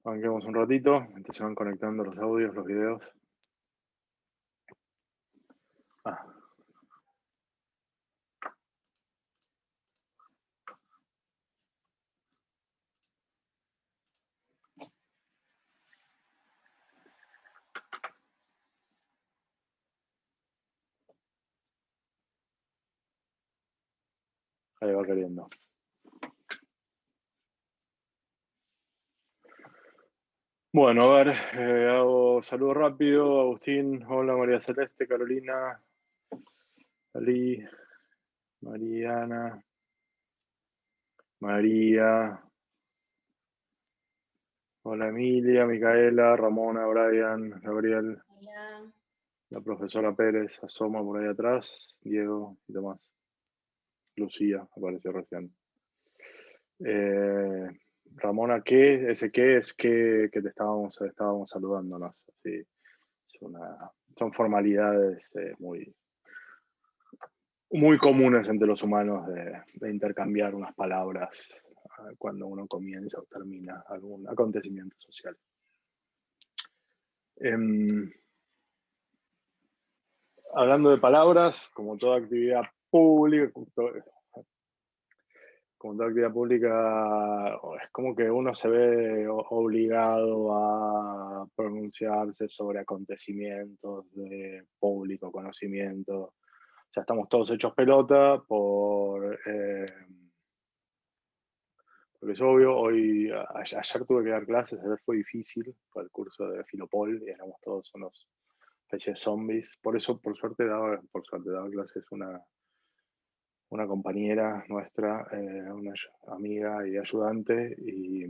Banquemos un ratito, mientras se van conectando los audios, los videos. Ah, ahí va queriendo. Bueno, a ver, hago saludo rápido. Agustín, hola María Celeste, Carolina, Ali, Mariana, María, hola Emilia, Micaela, Ramona, Brian, Gabriel, Hola. la profesora Pérez asoma por ahí atrás, Diego y demás. Lucía apareció recién. Ramona, ¿qué? Ese qué es que te estábamos saludándonos. Sí, son formalidades muy comunes entre los humanos de intercambiar unas palabras cuando uno comienza o termina algún acontecimiento social. Hablando de palabras, como toda actividad pública, es como que uno se ve obligado a pronunciarse sobre acontecimientos de público conocimiento. O sea, estamos todos hechos pelota porque es obvio. Ayer tuve que dar clases, ayer fue difícil, fue el curso de Filopol y éramos todos unos especies de zombies. Por eso, por suerte daba clases una compañera nuestra, una amiga y ayudante, y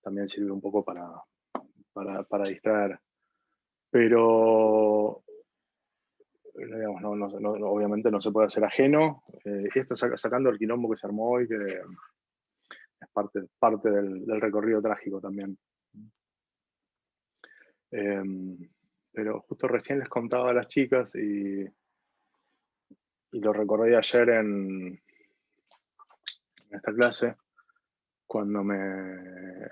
también sirve un poco para distraer. Pero, digamos, obviamente no se puede hacer ajeno. Y esto sacando el quilombo que se armó hoy, que es parte del recorrido trágico también. Pero justo recién les contaba a las chicas y lo recordé ayer en esta clase, cuando me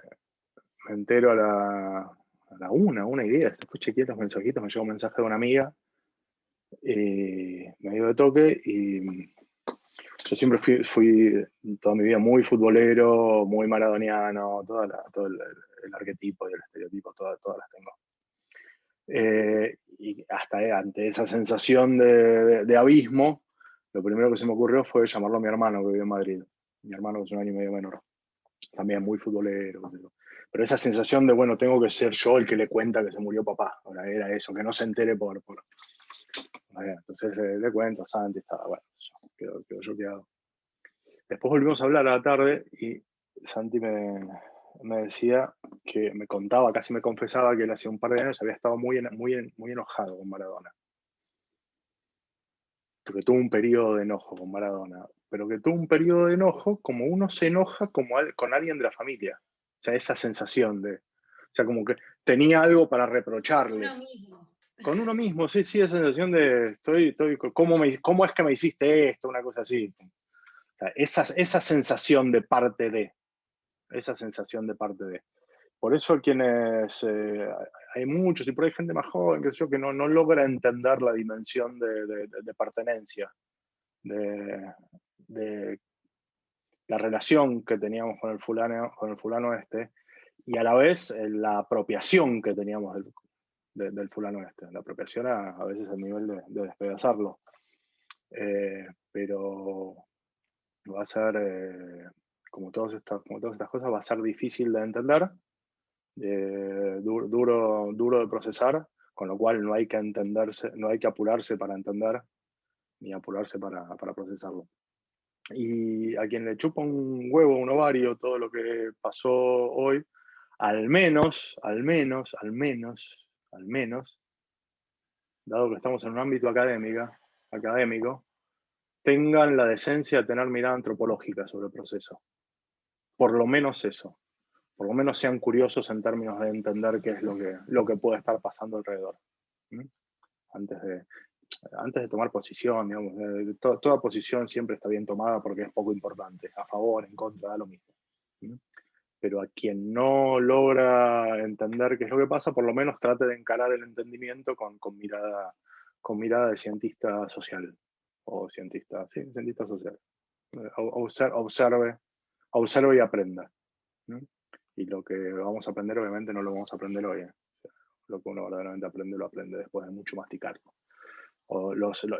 entero a la 1:10. Después chequeé los mensajitos, me llegó un mensaje de una amiga y me dio de toque. Y yo siempre fui toda mi vida muy futbolero, muy maradoniano, todo el arquetipo y el estereotipo, todas las tengo. Y hasta ante esa sensación de abismo, lo primero que se me ocurrió fue llamarlo a mi hermano que vive en Madrid. Mi hermano que es 1 año y medio menor, también muy futbolero. Pero esa sensación de, bueno, tengo que ser yo el que le cuenta que se murió papá. Ahora era eso, que no se entere por. Entonces le cuento a Santi, estaba, bueno, quedó choqueado. Después volvimos a hablar a la tarde y Santi me decía que me contaba, casi me confesaba que él hace un par de años había estado muy enojado con Maradona. Que tuvo un periodo de enojo con Maradona, pero que tuvo un periodo de enojo como uno se enoja con alguien de la familia. O sea, esa sensación o sea, como que tenía algo para reprocharle. Uno mismo. Con uno mismo, sí, esa sensación de ¿cómo es que me hiciste esto? Una cosa así. O sea, esa sensación de parte de. Esa sensación de parte de. Por eso hay muchos, y por ahí hay gente más joven, que no logra entender la dimensión de pertenencia, de la relación que teníamos con el fulano este, y a la vez la apropiación que teníamos del fulano este. La apropiación a veces al nivel de despedazarlo. Pero va a ser, como todas estas cosas, va a ser difícil de entender, duro de procesar, con lo cual no hay que apurarse para entender, ni apurarse para procesarlo. Y a quien le chupa un huevo, un ovario, todo lo que pasó hoy, al menos, dado que estamos en un ámbito académico, tengan la decencia de tener mirada antropológica sobre el proceso. Por lo menos eso. Por lo menos sean curiosos en términos de entender qué es lo que puede estar pasando alrededor. ¿Mm? Antes de tomar posición, digamos, toda posición siempre está bien tomada porque es poco importante. A favor, en contra, da lo mismo. ¿Mm? pero a quien no logra entender qué es lo que pasa, por lo menos trate de encarar el entendimiento con mirada de cientista social, o cientista, sí, cientista social. Observe y aprenda, ¿no? Y lo que vamos a aprender, obviamente, no lo vamos a aprender hoy. Lo que uno verdaderamente aprende, lo aprende después de mucho masticarlo.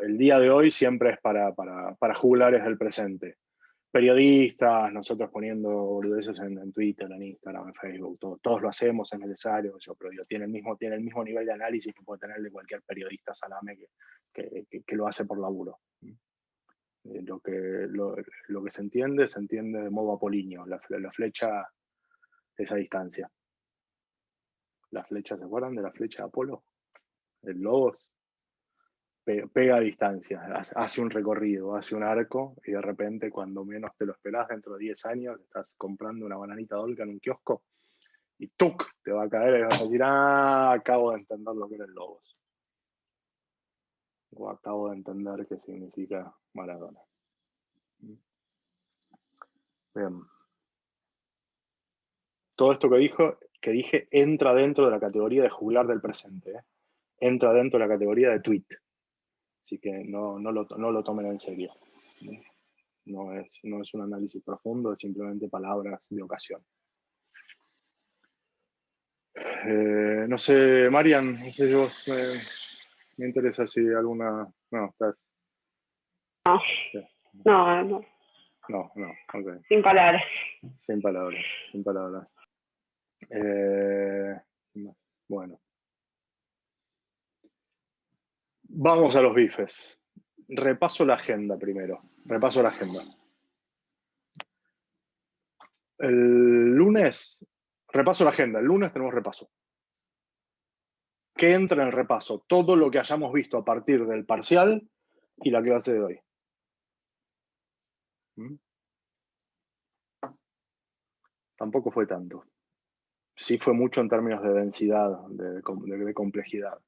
El día de hoy siempre es para juglares del presente. Periodistas, nosotros poniendo boludeces en Twitter, en Instagram, en Facebook, todos lo hacemos, es necesario, pero digo, tiene el mismo nivel de análisis que puede tener de cualquier periodista salame que lo hace por laburo. Lo que se entiende de modo apolíneo, la flecha de esa distancia. La flecha, ¿se acuerdan de la flecha de Apolo? El Logos. Pega a distancia, hace un recorrido, hace un arco, y de repente, cuando menos te lo esperás, dentro de 10 años, estás comprando una bananita dolca en un kiosco, y ¡tuc! Te va a caer y vas a decir, acabo de entender lo que era el Logos. O acabo de entender qué significa Maradona. Bien. Todo esto que dije entra dentro de la categoría de juglar del presente. Entra dentro de la categoría de tweet. Así que no lo tomen en serio. No es un análisis profundo, es simplemente palabras de ocasión. No sé, Marian, no sé si vos me interesa si alguna... No, estás... No, Sí. no. No, ok. Sin palabras. Sin palabras. Bueno. Vamos a los bifes. Repaso la agenda primero. El lunes, repaso la agenda. El lunes tenemos repaso. ¿Qué entra en el repaso? Todo lo que hayamos visto a partir del parcial y la clase de hoy. Tampoco fue tanto. Sí fue mucho en términos de densidad, de complejidad,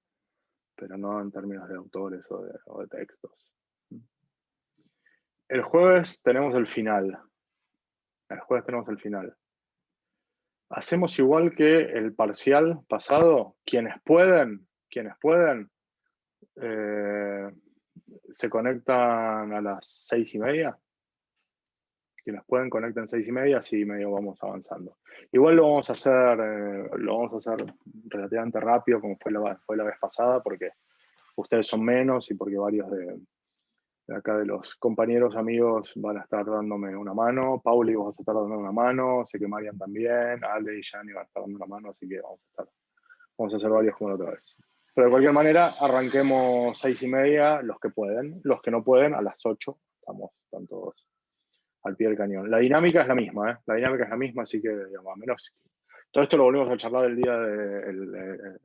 pero no en términos de autores o de textos. El jueves tenemos el final. Hacemos igual que el parcial pasado. Quienes pueden, se conectan a las 6:30. Quienes pueden, conecten 6:30, así medio vamos avanzando. Igual lo vamos a hacer relativamente rápido, como fue la vez pasada, porque ustedes son menos y porque varios de acá de los compañeros, amigos, van a estar dándome una mano. Pauli, vos vas a estar dando una mano. Sé que Marian también. Ale y Yanni van a estar dando una mano, así que vamos a hacer varios como la otra vez. Pero de cualquier manera, arranquemos 6:30, los que pueden. Los que no pueden, a las 8. Están todos al pie del cañón. La dinámica es la misma, así que, digamos, a menos... Todo esto lo volvemos a charlar el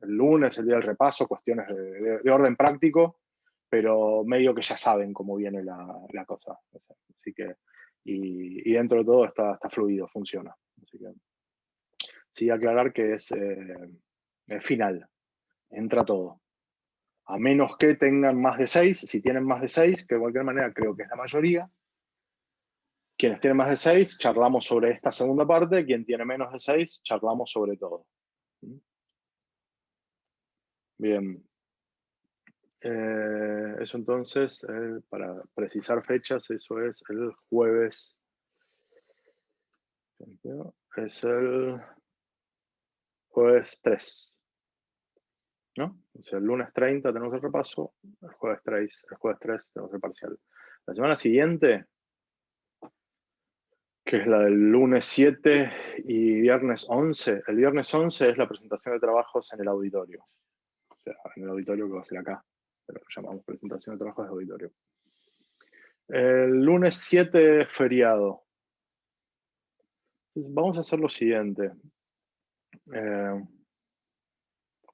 lunes, el día del repaso, cuestiones de orden práctico, pero medio que ya saben cómo viene la cosa. Así que, y dentro de todo está fluido, funciona. Así que, sí, aclarar que es final, entra todo. A menos que tengan más de 6, si tienen más de 6, que de cualquier manera creo que es la mayoría. Quienes tienen más de 6, charlamos sobre esta segunda parte. Quien tiene menos de 6, charlamos sobre todo. Bien. Eso entonces, para precisar fechas, eso es el jueves. Es el jueves 3. ¿No? O sea, el lunes 30 tenemos el repaso, el jueves 3 tenemos el parcial. La semana siguiente, que es la del lunes 7 y viernes 11, el viernes 11 es la presentación de trabajos en el auditorio. O sea, en el auditorio que va a ser acá, pero lo llamamos presentación de trabajos de auditorio. El lunes 7 es feriado. Entonces, vamos a hacer lo siguiente.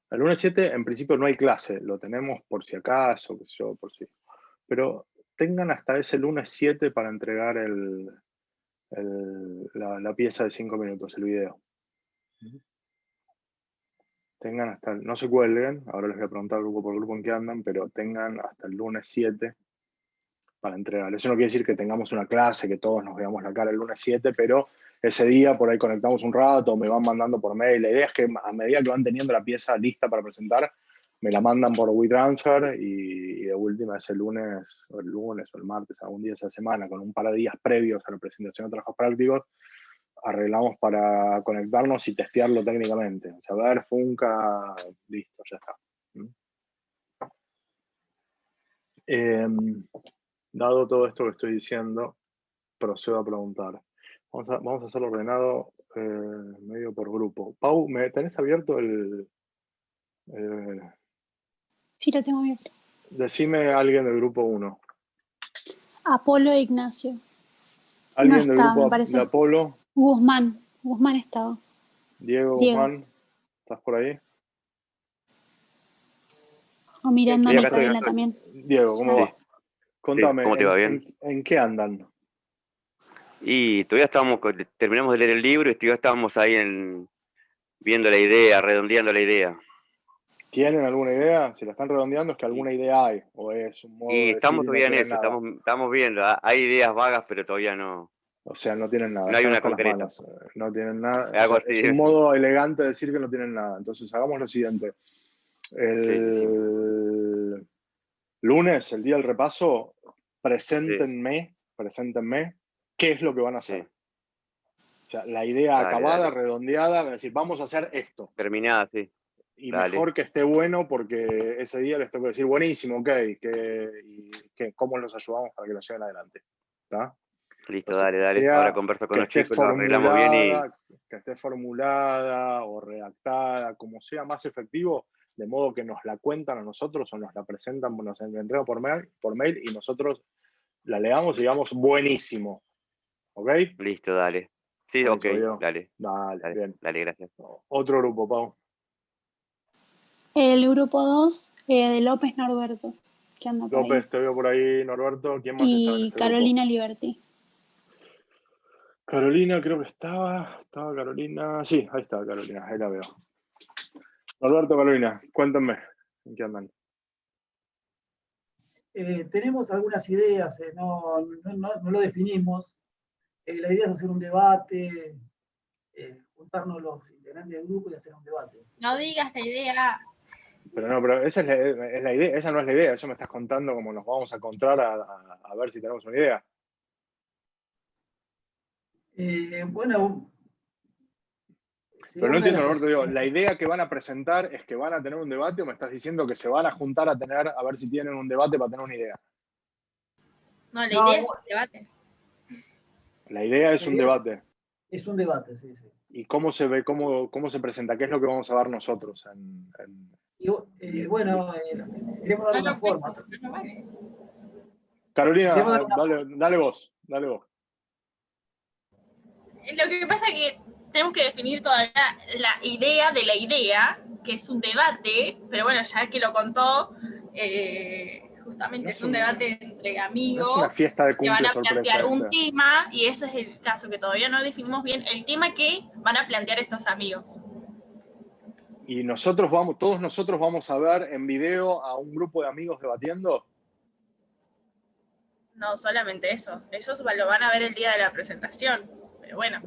El lunes 7 en principio no hay clase, lo tenemos por si acaso, qué sé yo, por si. Pero tengan hasta ese lunes 7 para entregar la pieza de 5 minutos, el video. Tengan no se cuelguen, ahora les voy a preguntar grupo por grupo en qué andan, pero tengan hasta el lunes 7 para entregar. Eso no quiere decir que tengamos una clase, que todos nos veamos la cara el lunes 7, pero ese día por ahí conectamos un rato, me van mandando por mail. La idea es que a medida que van teniendo la pieza lista para presentar, me la mandan por WeTransfer y de última ese lunes o el martes, algún día de esa semana, con un par de días previos a la presentación de trabajos prácticos, arreglamos para conectarnos y testearlo técnicamente. O sea, a ver, Funca, listo, ya está. Dado todo esto que estoy diciendo, procedo a preguntar. Vamos a hacerlo ordenado medio por grupo. Pau, ¿me tenés abierto el...? Sí, lo tengo abierto. Decime a alguien del grupo 1. Apolo e Ignacio. ¿Alguien No del está, grupo me parece. de Apolo? Guzmán estaba. Diego. Guzmán, ¿estás por ahí? O Miranda Sí, acá estoy, Micaela también. Diego, ¿cómo va? Contame, ¿cómo te va? ¿Bien? ¿en qué andan? Y todavía terminamos de leer el libro y todavía estábamos ahí viendo la idea, redondeando la idea. ¿Tienen alguna idea? Si la están redondeando es que alguna idea hay, o es un modo Y de decir estamos y no todavía en tienen eso, nada. estamos viendo. Hay ideas vagas, pero todavía no. O sea, no tienen nada, No hay están una hasta las concreta. manos. No tienen nada. O Algo sea, así. es un modo elegante de decir que no tienen nada. Entonces, hagamos lo siguiente. El lunes, el día del repaso, preséntenme qué es lo que van a hacer. Sí. O sea, la idea Dale, acabada, dale. redondeada, es decir, vamos a hacer esto. Terminada, sí. Y Dale. mejor que esté bueno porque ese día les tengo que decir, buenísimo, ok, ¿cómo los ayudamos para que lo lleven adelante? ¿Está? Listo, Entonces, dale. Ahora converso con que los esté chicos, lo arreglamos bien y... que esté formulada o redactada, como sea más efectivo, de modo que nos la cuentan a nosotros o nos la presentan, nos la entregan por mail y nosotros la leamos y digamos, buenísimo. ¿Ok? Listo, dale. Sí, Eso, ok, Diego. dale. Bien. Dale, gracias. Otro grupo, Pau. El grupo 2 de López Norberto, que anda por López, ahí. te veo por ahí, Norberto. ¿Quién más estaba en Y ese Carolina grupo? Liberty. Carolina, creo que estaba Carolina. Sí, ahí está Carolina, ahí la veo. Norberto, Carolina, cuéntame, ¿en qué andan? Tenemos algunas ideas, no lo definimos. La idea es hacer un debate, juntarnos los integrantes del grupo y hacer un debate. No digas la idea. Pero esa es la idea, esa no es la idea, eso me estás contando cómo nos vamos a encontrar a ver si tenemos una idea. Bueno. Pero no entiendo, Norberto, digo, ¿la idea que van a presentar es que van a tener un debate o me estás diciendo que se van a juntar a ver si tienen un debate para tener una idea? No, la idea es un debate. La idea es un debate. Es un debate, sí. ¿Y cómo se ve, cómo se presenta? ¿Qué es lo que vamos a ver nosotros? Bueno, queremos dar una forma. Carolina, dale vos. Lo que pasa es que tenemos que definir todavía la idea de la idea, que es un debate, pero bueno, ya que lo contó, justamente es un debate entre amigos, no es una fiesta de que van a plantear sorpresa, un tema, y ese es el caso, que todavía no definimos bien el tema que van a plantear estos amigos. ¿Y todos nosotros vamos a ver en video a un grupo de amigos debatiendo? No solamente eso, esos lo van a ver el día de la presentación, pero bueno,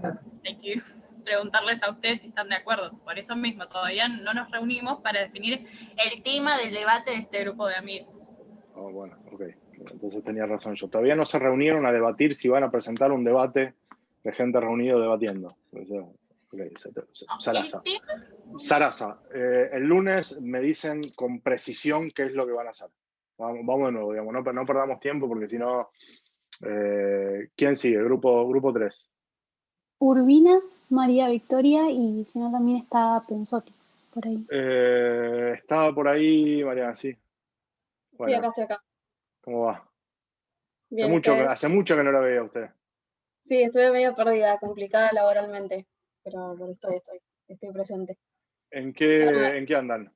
hay que preguntarles a ustedes si están de acuerdo. Por eso mismo, todavía no nos reunimos para definir el tema del debate de este grupo de amigos. Oh, bueno, ok. Entonces tenía razón yo. Todavía no se reunieron a debatir si van a presentar un debate de gente reunida debatiendo. Sarasa, el lunes me dicen con precisión qué es lo que van a hacer. Vamos de nuevo, digamos, no perdamos tiempo porque si no... ¿quién sigue? Grupo 3. Urbina, María Victoria y si no también está Pensotti por ahí. Estaba por ahí, Mariana, sí. Bueno, Sí, acá estoy acá. ¿Cómo va? Bien, Hace mucho que no la veía a usted. Sí, estuve medio perdida, complicada laboralmente, pero estoy presente. ¿En qué andan?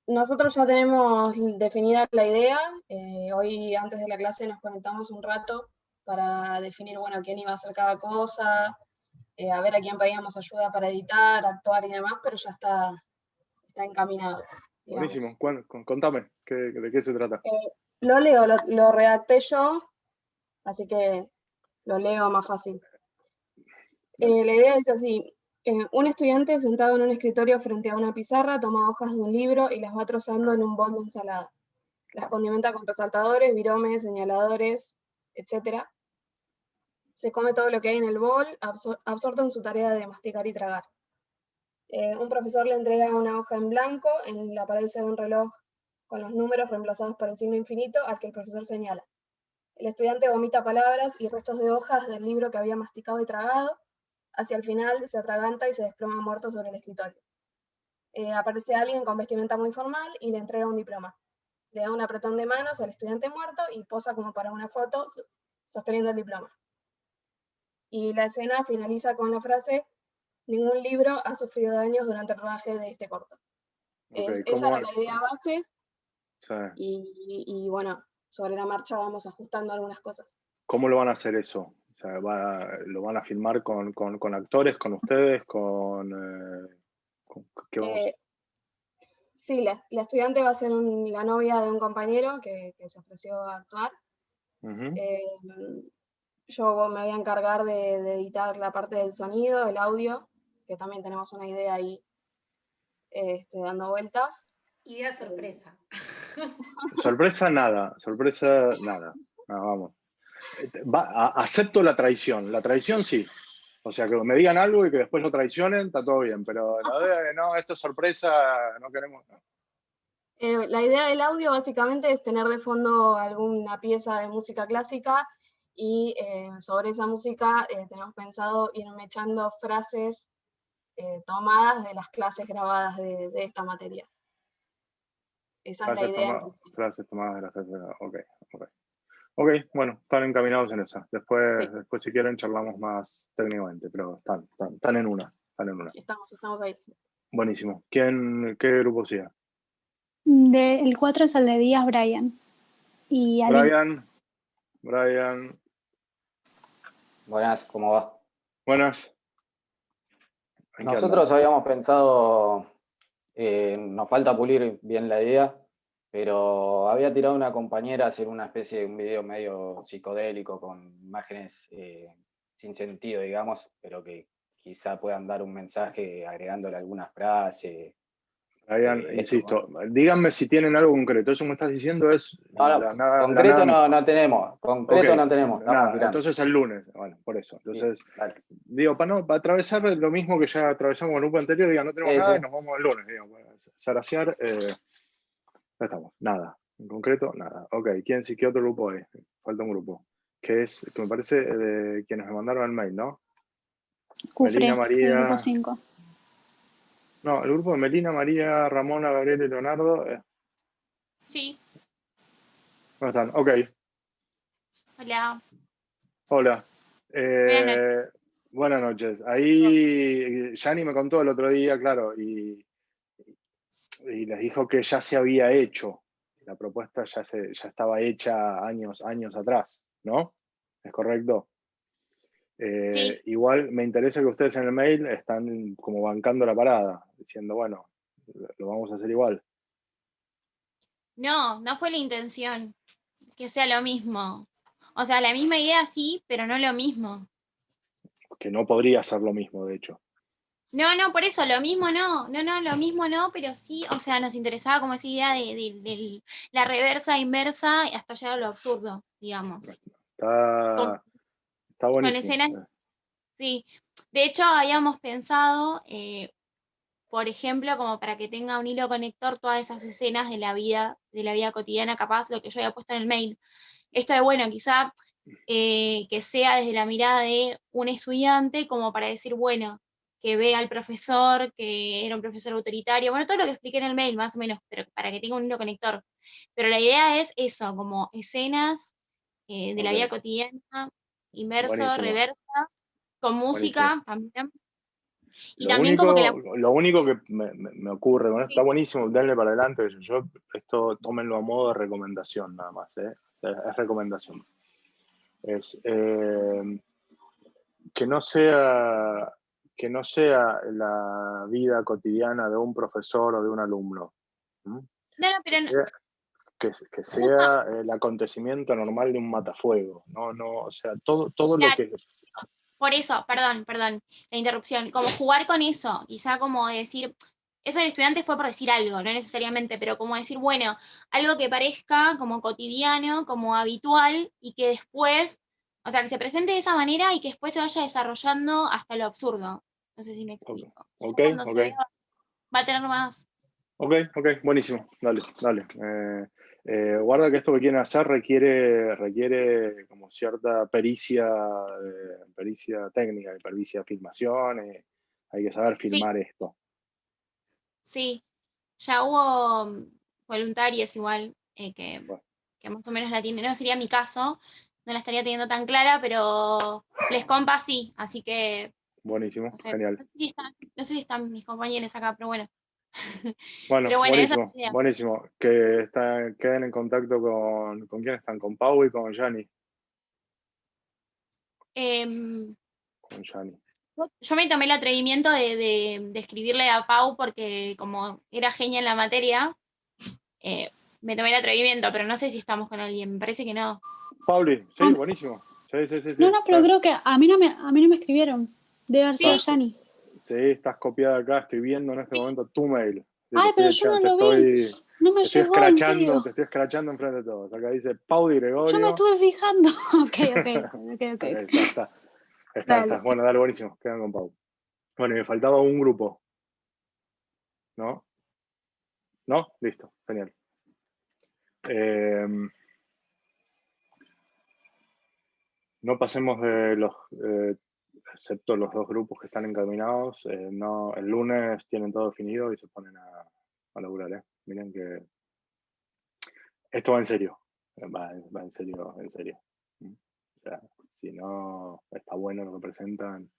Nosotros ya tenemos definida la idea. Hoy, antes de la clase, nos conectamos un rato para definir, bueno, quién iba a hacer cada cosa, a ver a quién pedíamos ayuda para editar, actuar y demás, pero ya está encaminado. Buenísimo. Contame, ¿de qué se trata? Lo leo, lo redacté yo. así que lo leo más fácil. La idea es así. Un estudiante sentado en un escritorio frente a una pizarra toma hojas de un libro y las va trozando en un bol de ensalada. Las condimenta con resaltadores, viromes, señaladores, etc. Se come todo lo que hay en el bol, absorto en su tarea de masticar y tragar. Un profesor le entrega una hoja en blanco, en la pared se ve un reloj con los números reemplazados por el signo infinito al que el profesor señala. El estudiante vomita palabras y restos de hojas del libro que había masticado y tragado. Hacia el final se atraganta y se desploma muerto sobre el escritorio. Aparece alguien con vestimenta muy formal y le entrega un diploma. Le da un apretón de manos al estudiante muerto y posa como para una foto sosteniendo el diploma. Y la escena finaliza con la frase: ningún libro ha sufrido daños durante el rodaje de este corto. Esa era la idea base. Sí. Y bueno, sobre la marcha vamos ajustando algunas cosas. ¿Cómo lo van a hacer eso? O sea, ¿lo van a filmar con actores, con ustedes, ¿qué vamos? Sí, la estudiante va a ser la novia de un compañero que se ofreció a actuar. Yo me voy a encargar de editar la parte del sonido, del audio, que también tenemos una idea ahí dando vueltas. Idea sorpresa. Sorpresa nada. Vamos. Acepto la traición sí. O sea, que me digan algo y que después lo traicionen, está todo bien, pero la idea de no, esto es sorpresa, no queremos. La idea del audio básicamente es tener de fondo alguna pieza de música clásica y sobre esa música tenemos pensado ir mechando frases tomadas de las clases grabadas de esta materia. Esa es la idea. Frases tomadas de las clases grabadas, ok, bueno, están encaminados en esa. Después si quieren charlamos más técnicamente, pero están en una. Estamos ahí. Buenísimo. ¿Qué grupo sigue? El 4 es el de Díaz Brian. Y Brian. Buenas, ¿cómo va? Buenas. Nosotros habíamos pensado, nos falta pulir bien la idea, pero había tirado una compañera a hacer una especie de un video medio psicodélico con imágenes sin sentido, digamos, pero que quizá puedan dar un mensaje agregándole algunas frases. Brian, insisto, díganme si tienen algo concreto. Eso que me estás diciendo es... concreto no tenemos. No tenemos. Entonces el lunes, bueno, por eso. Entonces, digo, para atravesar lo mismo que ya atravesamos en el grupo anterior, digan, no tenemos nada y nos vamos el lunes. Digo, para zarasear, no estamos, nada. En concreto, nada. Ok, ¿qué otro grupo hay? Falta un grupo. Que me parece de quienes me mandaron el mail, ¿no? Cufre, Melina, María... el grupo 5. No, el grupo de Melina, María, Ramona, Gabriel y Leonardo. Sí. ¿Cómo están? Ok. Hola. Buenas noches. Ahí Yani me contó el otro día, claro, y les dijo que ya se había hecho. La propuesta ya estaba hecha años atrás, ¿no? ¿Es correcto? Sí. Igual me interesa que ustedes en el mail están como bancando la parada, diciendo, bueno, lo vamos a hacer igual. No fue la intención que sea lo mismo. O sea, la misma idea sí, pero no lo mismo. Que no podría ser lo mismo, de hecho. No, por eso, lo mismo no, lo mismo no, pero sí, o sea, nos interesaba como esa idea de la reversa, inversa, hasta llegar a lo absurdo, digamos. Está buenísimo. Con escenas, sí. De hecho, habíamos pensado, por ejemplo, como para que tenga un hilo conector todas esas escenas de la vida cotidiana, capaz lo que yo había puesto en el mail. Esto de, bueno, quizá que sea desde la mirada de un estudiante, como para decir, bueno, que vea al profesor, que era un profesor autoritario, bueno, todo lo que expliqué en el mail, más o menos, pero para que tenga un hilo conector. Pero la idea es eso, como escenas de la vida cotidiana, inverso, Buenísimo. Reversa, con música también. Y lo también único, como que lo único que me ocurre, bueno, está buenísimo, denle para adelante, esto tómenlo a modo de recomendación nada más, es recomendación. Es que no sea la vida cotidiana de un profesor o de un alumno. No, pero no. que sea el acontecimiento normal de un matafuego, o sea, todo lo Claro. que... Por eso, perdón, la interrupción, como jugar con eso, quizá como decir, eso del estudiante fue por decir algo, no necesariamente, pero como decir, bueno, algo que parezca como cotidiano, como habitual, y que después, o sea, que se presente de esa manera y que después se vaya desarrollando hasta lo absurdo. No sé si me explico. Quizá Ok, cuando se ok. vea, va a tener más. Ok, buenísimo, dale. Guarda que esto que quieren hacer requiere como cierta pericia técnica, pericia de filmación, hay que saber Sí, filmar esto. sí. Ya hubo voluntarias igual, Bueno, que más o menos la tienen. No sería mi caso, no la estaría teniendo tan clara, pero les compa sí, así que buenísimo, no sé, genial. no sé si están mis compañeros acá, pero bueno. Bueno, Pero bueno, esa es la idea. buenísimo. Queden en contacto ¿con quién están? ¿Con Pau y con Gianni? Em, Con Gianni. yo me tomé el atrevimiento de escribirle a Pau porque como era genia en la materia, me tomé el atrevimiento, pero no sé si estamos con alguien, me parece que no. Pauli, sí, buenísimo. Sí. No, pero creo que a mí no me escribieron. Debe haber sido Sí. Yani. Sí, estás copiada acá, estoy viendo en este momento tu mail. Sí, Ay, pero yo no lo vi. No me llegó, en serio. Te estoy escrachando enfrente de todos. Acá dice Pauli Gregorio. Yo me estuve fijando. Ok. Está. Bueno, dale, buenísimo. Quedan con Pau. Bueno, y me faltaba un grupo. ¿No? ¿No? Listo, genial. No pasemos de los, excepto los dos grupos que están encaminados, no, el lunes tienen todo definido y se ponen a laburar, Miren que esto va en serio, va en serio. O sea, si no está bueno lo que presentan,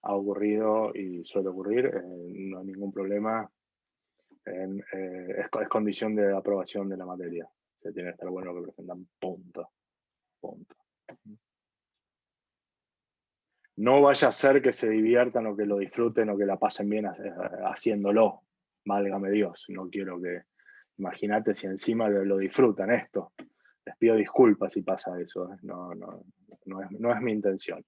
ha ocurrido y suele ocurrir, no hay ningún problema, es condición de aprobación de la materia. Se tiene que estar bueno lo que presentan, punto. No vaya a ser que se diviertan o que lo disfruten o que la pasen bien haciéndolo. Válgame Dios, no quiero que... Imagínate si encima lo disfrutan esto. Les pido disculpas si pasa eso. No es mi intención.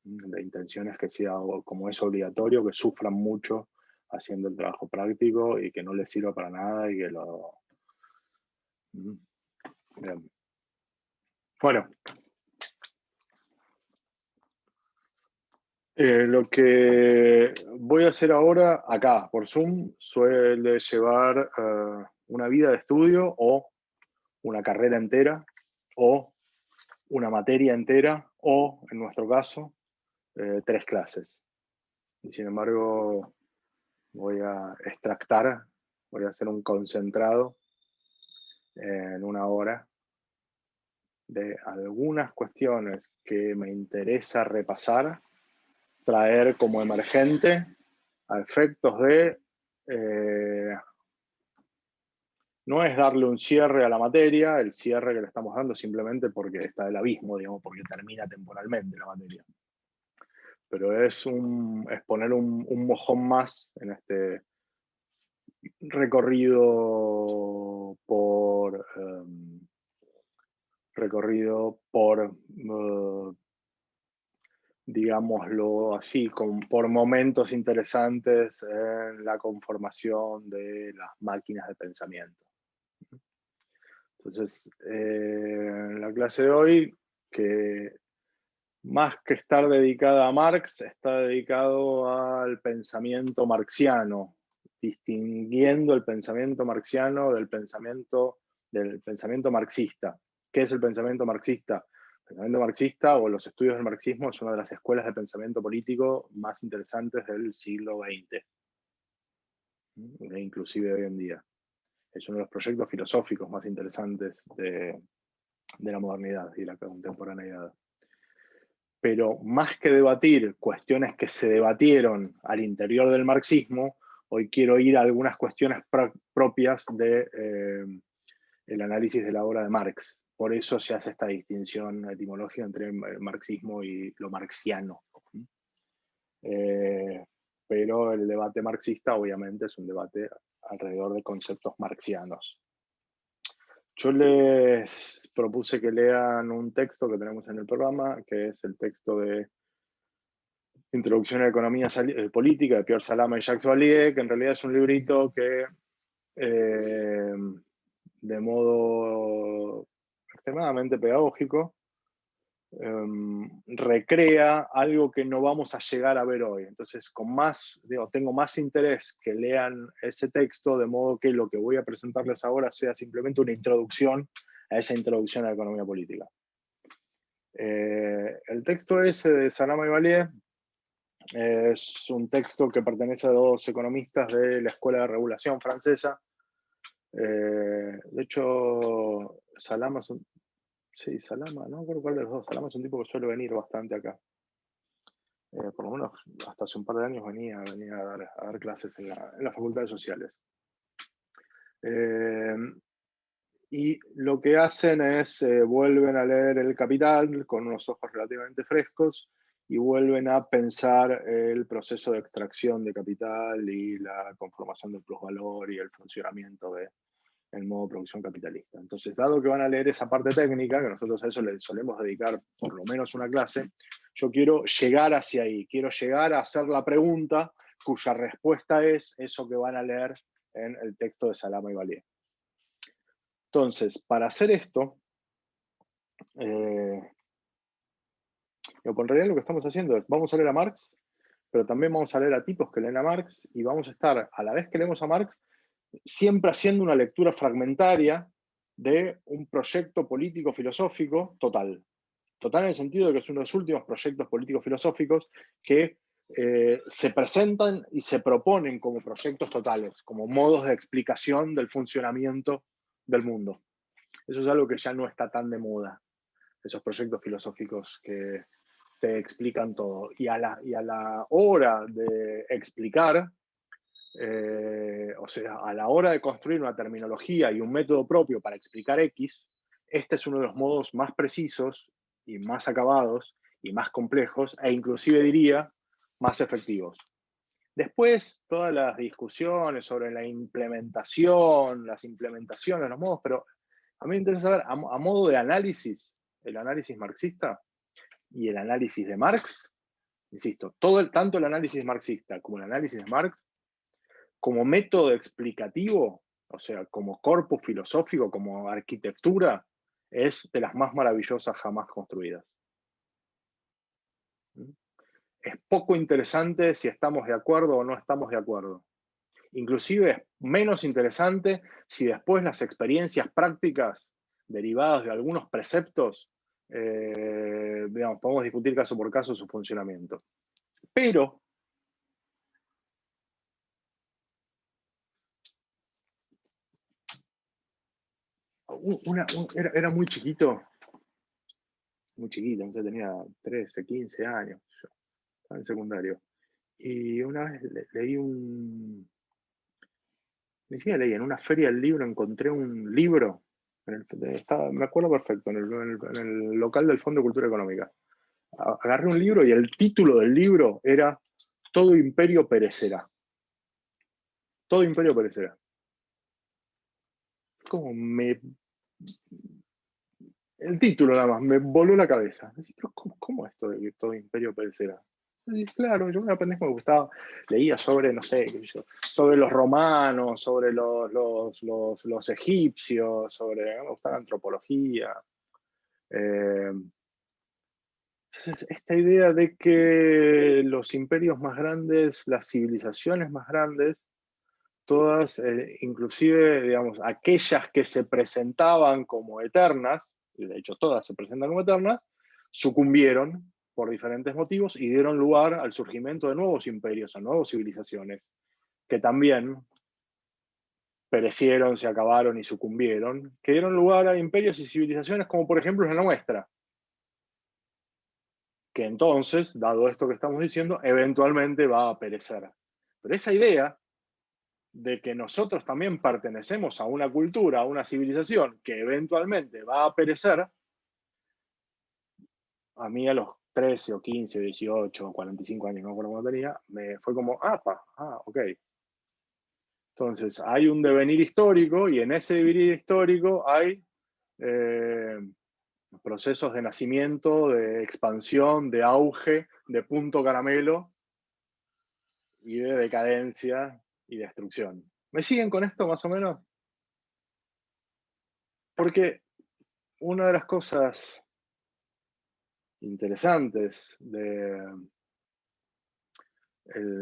La intención es que sea, como es obligatorio, que sufran mucho haciendo el trabajo práctico y que no les sirva para nada y que lo... Bien. Bueno. Lo que voy a hacer ahora, acá, por Zoom, suele llevar una vida de estudio o una carrera entera o una materia entera o, en nuestro caso, 3 clases. Y sin embargo, voy a extractar, voy a hacer un concentrado en una hora de algunas cuestiones que me interesa repasar, traer como emergente a efectos de, no es darle un cierre a la materia, el cierre que le estamos dando simplemente porque está el abismo, digamos, porque termina temporalmente la materia. Pero es poner un mojón más en este recorrido por digámoslo así, por momentos interesantes en la conformación de las máquinas de pensamiento. Entonces, en la clase de hoy, que más que estar dedicada a Marx, está dedicado al pensamiento marxiano, distinguiendo el pensamiento marxiano del pensamiento marxista. ¿Qué es el pensamiento marxista? El pensamiento marxista o los estudios del marxismo es una de las escuelas de pensamiento político más interesantes del siglo XX, e inclusive hoy en día. Es uno de los proyectos filosóficos más interesantes de la modernidad y la contemporaneidad. Pero más que debatir cuestiones que se debatieron al interior del marxismo, hoy quiero ir a algunas cuestiones propias del análisis de la obra de Marx. Por eso se hace esta distinción etimológica entre el marxismo y lo marxiano. Pero el debate marxista obviamente es un debate alrededor de conceptos marxianos. Yo les propuse que lean un texto que tenemos en el programa, que es el texto de Introducción a la Economía Política de Pierre Salama y Jacques Vallée, que en realidad es un librito que de modo extremadamente pedagógico recrea algo que no vamos a llegar a ver hoy. Entonces, tengo más interés que lean ese texto, de modo que lo que voy a presentarles ahora sea simplemente una introducción a esa introducción a la economía política. El texto ese de Salama y Vallée es un texto que pertenece a dos economistas de la Escuela de Regulación francesa. De hecho, Salama Salama, no recuerdo cuál de los dos. Salama es un tipo que suele venir bastante acá. Por lo menos hasta hace un par de años venía a dar clases en las facultades sociales. Y lo que hacen es, vuelven a leer El Capital con unos ojos relativamente frescos y vuelven a pensar el proceso de extracción de capital y la conformación del plusvalor y el funcionamiento del modo de producción capitalista. Entonces, dado que van a leer esa parte técnica, que nosotros a eso le solemos dedicar por lo menos una clase, yo quiero llegar hacia ahí, quiero llegar a hacer la pregunta cuya respuesta es eso que van a leer en el texto de Salama y Vallée. Entonces, para hacer esto, en realidad lo que estamos haciendo es, vamos a leer a Marx, pero también vamos a leer a tipos que leen a Marx, y vamos a estar, a la vez que leemos a Marx, siempre haciendo una lectura fragmentaria de un proyecto político-filosófico total. Total en el sentido de que es uno de los últimos proyectos políticos-filosóficos que se presentan y se proponen como proyectos totales, como modos de explicación del funcionamiento del mundo. Eso es algo que ya no está tan de moda, esos proyectos filosóficos que te explican todo. Y a la hora de explicar, o sea, a la hora de construir una terminología y un método propio para explicar X, este es uno de los modos más precisos y más acabados y más complejos, e inclusive diría, más efectivos. Después, todas las discusiones sobre la implementación, las implementaciones, los modos, pero a mí me interesa saber, a modo de análisis, el análisis marxista y el análisis de Marx, insisto, tanto el análisis marxista como el análisis de Marx, como método explicativo, o sea, como corpus filosófico, como arquitectura, es de las más maravillosas jamás construidas. Es poco interesante si estamos de acuerdo o no estamos de acuerdo. Inclusive es menos interesante si después las experiencias prácticas derivadas de algunos preceptos, podemos discutir caso por caso su funcionamiento. Pero era muy chiquito, entonces tenía 13, 15 años, yo estaba en secundario. Y una vez leí ni siquiera leí, en una feria del libro encontré un libro, me acuerdo perfecto, en el local del Fondo de Cultura Económica. Agarré un libro y el título del libro era Todo imperio perecerá. Todo imperio perecerá. El título nada más me voló la cabeza. Pero ¿cómo esto de que todo imperio perecerá? Y claro, yo una pendeja me gustaba, leía sobre, no sé, sobre los romanos, sobre los egipcios, me gustaba la antropología. Entonces, esta idea de que los imperios más grandes, las civilizaciones más grandes, todas, inclusive, digamos, aquellas que se presentaban como eternas, y de hecho todas se presentan como eternas, sucumbieron por diferentes motivos y dieron lugar al surgimiento de nuevos imperios, a nuevas civilizaciones, que también perecieron, se acabaron y sucumbieron, que dieron lugar a imperios y civilizaciones como por ejemplo la nuestra, que entonces, dado esto que estamos diciendo, eventualmente va a perecer. Pero esa idea de que nosotros también pertenecemos a una cultura, a una civilización que eventualmente va a perecer, a mí a los 13 o 15 o 18 o 45 años, no me acuerdo cuándo tenía, me fue como, ok. Entonces, hay un devenir histórico y en ese devenir histórico hay procesos de nacimiento, de expansión, de auge, de punto caramelo y de decadencia y destrucción. ¿Me siguen con esto más o menos? Porque una de las cosas interesantes del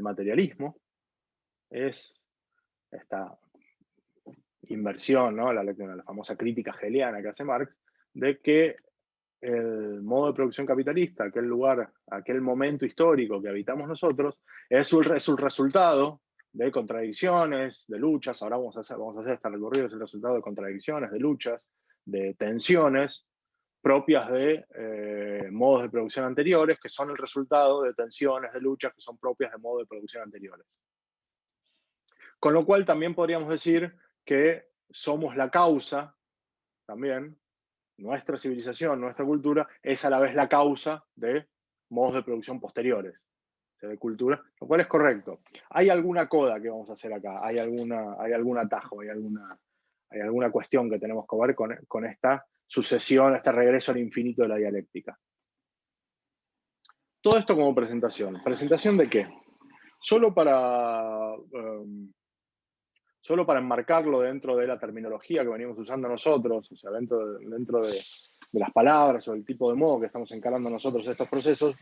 materialismo es esta inversión, ¿no? La famosa crítica hegeliana que hace Marx, de que el modo de producción capitalista, aquel lugar, aquel momento histórico que habitamos nosotros, es el resultado de contradicciones, de luchas. Ahora vamos a hacer este recorrido, es el resultado de contradicciones, de luchas, de tensiones propias de modos de producción anteriores, que son el resultado de tensiones, de luchas que son propias de modos de producción anteriores. Con lo cual también podríamos decir que somos la causa, también, nuestra civilización, nuestra cultura, es a la vez la causa de modos de producción posteriores, o sea, de cultura, lo cual es correcto. Hay alguna coda que vamos a hacer acá, hay algún atajo, hay alguna cuestión que tenemos que ver con esta sucesión, este regreso al infinito de la dialéctica. Todo esto como presentación. ¿Presentación de qué? Solo para enmarcarlo dentro de la terminología que venimos usando nosotros, o sea, dentro de las palabras o el tipo de modo que estamos encarando nosotros estos procesos,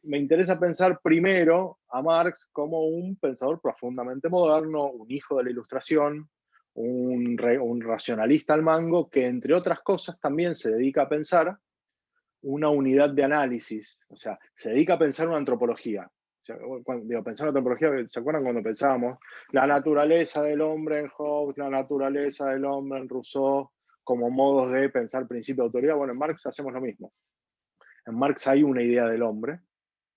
me interesa pensar primero a Marx como un pensador profundamente moderno, un hijo de la Ilustración, un racionalista al mango, que entre otras cosas también se dedica a pensar una unidad de análisis, o sea, se dedica a pensar una antropología. O sea, pensar en antropología, ¿se acuerdan cuando pensábamos la naturaleza del hombre en Hobbes, la naturaleza del hombre en Rousseau, como modos de pensar principio de autoridad? Bueno, en Marx hacemos lo mismo. En Marx hay una idea del hombre,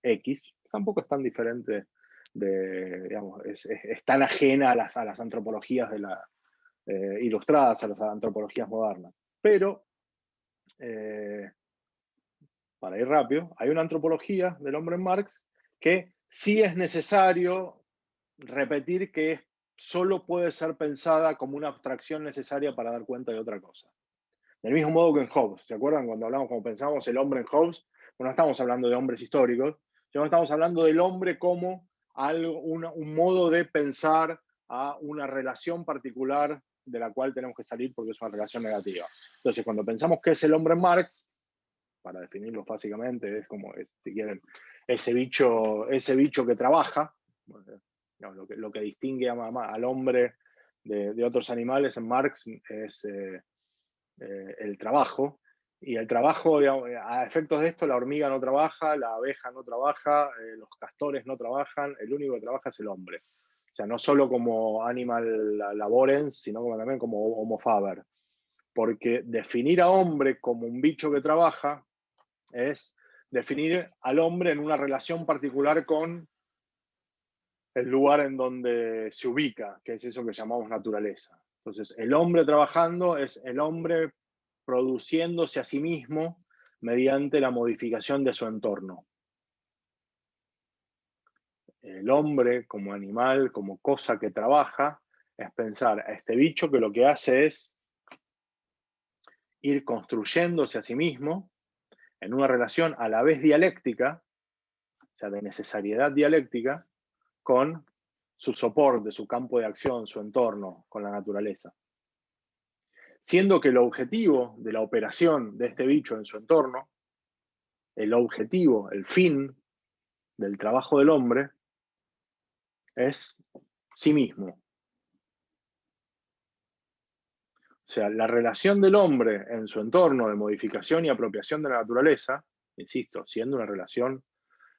X, tampoco es tan diferente, digamos, es tan ajena a las antropologías ilustradas, a las antropologías modernas. Pero, para ir rápido, hay una antropología del hombre en Marx que sí es necesario repetir que solo puede ser pensada como una abstracción necesaria para dar cuenta de otra cosa. Del mismo modo que en Hobbes, ¿se acuerdan cuando hablamos, como pensamos el hombre en Hobbes? Bueno, no estamos hablando de hombres históricos, sino estamos hablando del hombre como un modo de pensar a una relación particular de la cual tenemos que salir porque es una relación negativa. Entonces, cuando pensamos qué es el hombre en Marx, para definirlo básicamente, es como, si quieren, ese bicho que trabaja, lo que distingue al hombre de otros animales en Marx es el trabajo, y el trabajo, digamos, a efectos de esto, la hormiga no trabaja, la abeja no trabaja, los castores no trabajan, el único que trabaja es el hombre. O sea, no solo como animal laborens, sino también como homo faber. Porque definir a hombre como un bicho que trabaja es definir al hombre en una relación particular con el lugar en donde se ubica, que es eso que llamamos naturaleza. Entonces, el hombre trabajando es el hombre produciéndose a sí mismo mediante la modificación de su entorno. El hombre como animal, como cosa que trabaja, es pensar a este bicho que lo que hace es ir construyéndose a sí mismo en una relación a la vez dialéctica, o sea, de necesariedad dialéctica, con su soporte, su campo de acción, su entorno, con la naturaleza. Siendo que el objetivo de la operación de este bicho en su entorno, el objetivo, el fin del trabajo del hombre, es sí mismo. O sea, la relación del hombre en su entorno de modificación y apropiación de la naturaleza, insisto, siendo una relación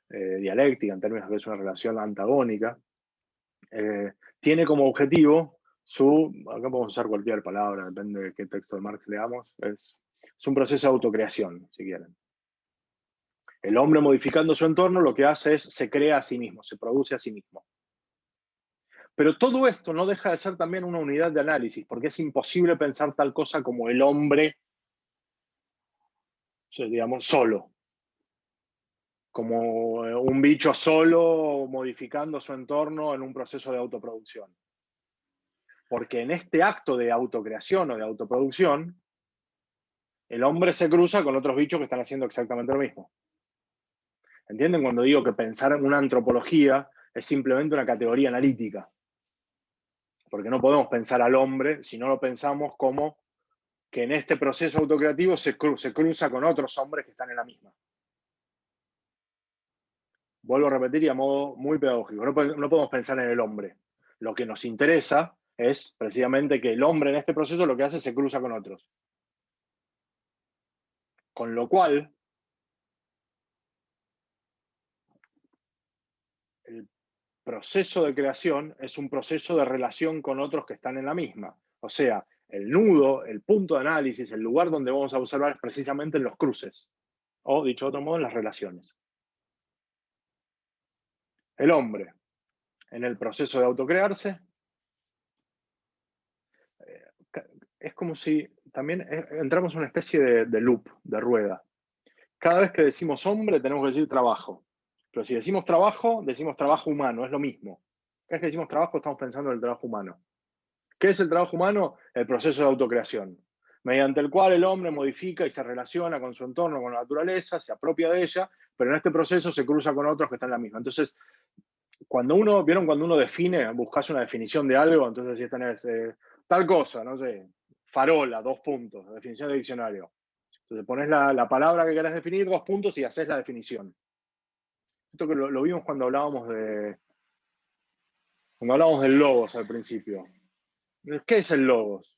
dialéctica, en términos de que es una relación antagónica, tiene como objetivo acá podemos usar cualquier palabra, depende de qué texto de Marx leamos, es un proceso de autocreación, si quieren. El hombre modificando su entorno lo que hace es se crea a sí mismo, se produce a sí mismo. Pero todo esto no deja de ser también una unidad de análisis, porque es imposible pensar tal cosa como el hombre, digamos, solo. Como un bicho solo modificando su entorno en un proceso de autoproducción. Porque en este acto de autocreación o de autoproducción, el hombre se cruza con otros bichos que están haciendo exactamente lo mismo. ¿Entienden cuando digo que pensar en una antropología es simplemente una categoría analítica? Porque no podemos pensar al hombre si no lo pensamos como que en este proceso autocreativo se cruza con otros hombres que están en la misma. Vuelvo a repetir y a modo muy pedagógico. No podemos pensar en el hombre. Lo que nos interesa es precisamente que el hombre en este proceso lo que hace es se cruza con otros. Con lo cual, el proceso de creación es un proceso de relación con otros que están en la misma. O sea, el nudo, el punto de análisis, el lugar donde vamos a observar es precisamente en los cruces. O, dicho de otro modo, en las relaciones. El hombre, en el proceso de autocrearse, es como si también entramos en una especie de loop, de rueda. Cada vez que decimos hombre tenemos que decir trabajo. Pero si decimos trabajo humano, es lo mismo. Cada vez que decimos trabajo estamos pensando en el trabajo humano. ¿Qué es el trabajo humano? El proceso de autocreación, mediante el cual el hombre modifica y se relaciona con su entorno, con la naturaleza, se apropia de ella, pero en este proceso se cruza con otros que están en la misma. Entonces, ¿vieron cuando uno define, buscas una definición de algo? Entonces, si tenés tal cosa, no sé, farola, 2 puntos, definición de diccionario. Entonces pones la palabra que querés definir, 2 puntos y haces la definición. Esto que lo vimos cuando hablábamos del logos al principio. ¿Qué es el logos?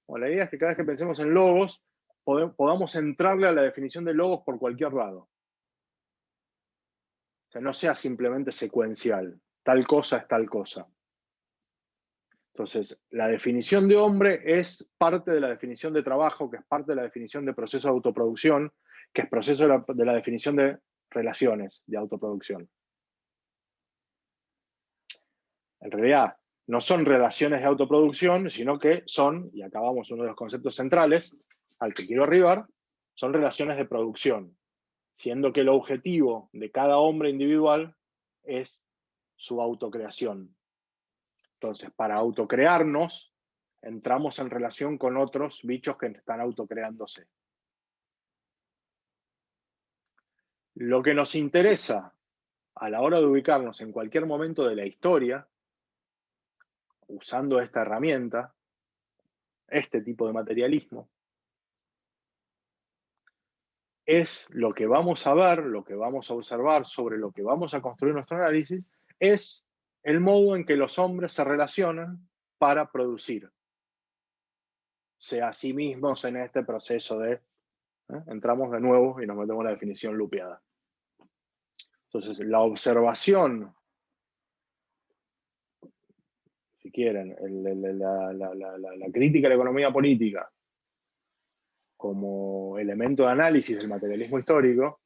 Bueno, la idea es que cada vez que pensemos en logos, podamos entrarle a la definición de logos por cualquier lado. O sea, no sea simplemente secuencial. Tal cosa es tal cosa. Entonces, la definición de hombre es parte de la definición de trabajo, que es parte de la definición de proceso de autoproducción, que es proceso de la definición de relaciones de autoproducción. En realidad, no son relaciones de autoproducción, sino que son, y acabamos uno de los conceptos centrales al que quiero arribar, son relaciones de producción, siendo que el objetivo de cada hombre individual es su autocreación. Entonces, para autocrearnos, entramos en relación con otros bichos que están autocreándose. Lo que nos interesa a la hora de ubicarnos en cualquier momento de la historia, usando esta herramienta, este tipo de materialismo, es lo que vamos a ver, lo que vamos a observar, sobre lo que vamos a construir nuestro análisis, es el modo en que los hombres se relacionan para producir. Sea a sí mismos en este proceso de... entramos de nuevo y nos metemos en la definición lupeada. Entonces, la observación, si quieren, la crítica a la economía política como elemento de análisis del materialismo histórico,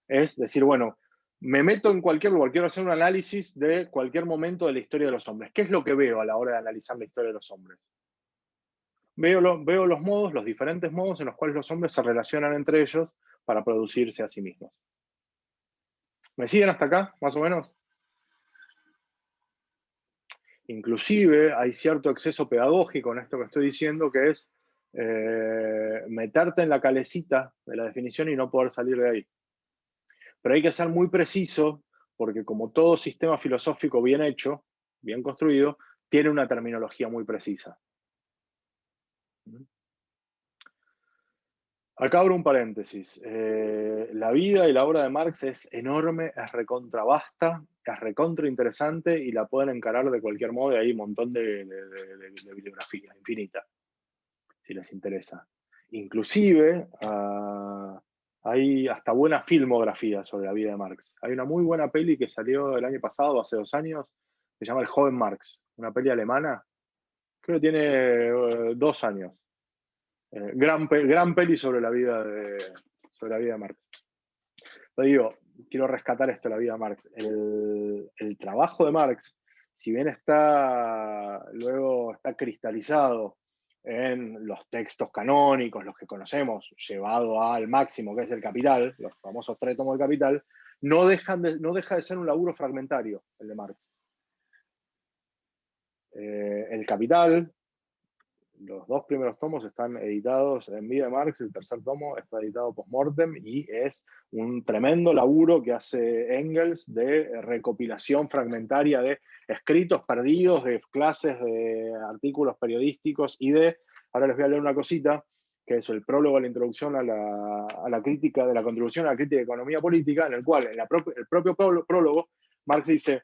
es decir, bueno, me meto en cualquier lugar, quiero hacer un análisis de cualquier momento de la historia de los hombres. ¿Qué es lo que veo a la hora de analizar la historia de los hombres? Veo los modos, los diferentes modos en los cuales los hombres se relacionan entre ellos para producirse a sí mismos. ¿Me siguen hasta acá, más o menos? Inclusive hay cierto exceso pedagógico en esto que estoy diciendo, que es meterte en la calecita de la definición y no poder salir de ahí. Pero hay que ser muy preciso, porque como todo sistema filosófico bien hecho, bien construido, tiene una terminología muy precisa. Acá abro un paréntesis. La vida y la obra de Marx es enorme, es recontra vasta, es recontra interesante y la pueden encarar de cualquier modo, y hay un montón de bibliografía infinita, si les interesa. Inclusive hay hasta buena filmografía sobre la vida de Marx. Hay una muy buena peli que salió el año pasado, hace 2 años, que se llama El joven Marx, una peli alemana, creo que tiene 2 años. Gran peli sobre la vida de Marx. Pero digo, quiero rescatar esto de la vida de Marx. El trabajo de Marx, si bien luego está cristalizado en los textos canónicos, los que conocemos, llevado al máximo, que es el Capital, los famosos 3 tomos del Capital, no deja de ser un laburo fragmentario, el de Marx. El Capital Los 2 primeros tomos están editados en vida de Marx, el tercer tomo está editado post-mortem y es un tremendo laburo que hace Engels de recopilación fragmentaria de escritos perdidos, de clases, de artículos periodísticos y de, ahora les voy a leer una cosita, que es el prólogo a la introducción a la crítica, de la contribución a la crítica de economía política, en el cual, en el propio prólogo, Marx dice: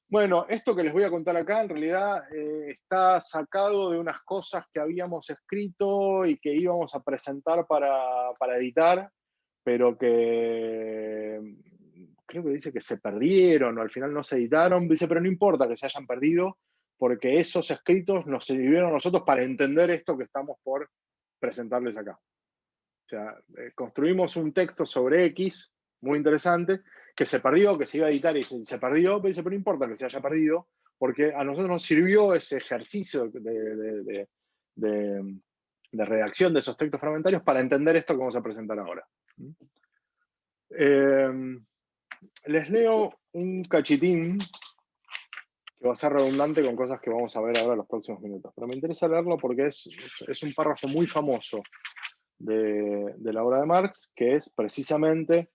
bueno, esto que les voy a contar acá en realidad está sacado de unas cosas que habíamos escrito y que íbamos a presentar para editar, pero que creo que dice que se perdieron o al final no se editaron. Dice, pero no importa que se hayan perdido, porque esos escritos nos sirvieron a nosotros para entender esto que estamos por presentarles acá. O sea, construimos un texto sobre X muy interesante, que se perdió, que se iba a editar y se perdió, pero dice, pero no importa que se haya perdido, porque a nosotros nos sirvió ese ejercicio de redacción de esos textos fragmentarios para entender esto que vamos a presentar ahora. Les leo un cachitín que va a ser redundante con cosas que vamos a ver ahora en los próximos minutos, pero me interesa leerlo porque es un párrafo muy famoso de la obra de Marx, que es precisamente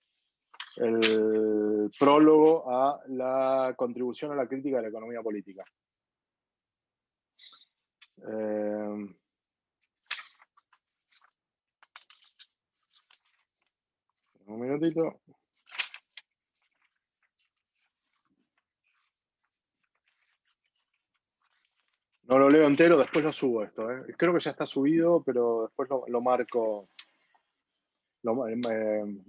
el prólogo a la contribución a la crítica de la economía política. Un minutito. No lo leo entero, después lo subo esto. Creo que ya está subido, pero después lo marco.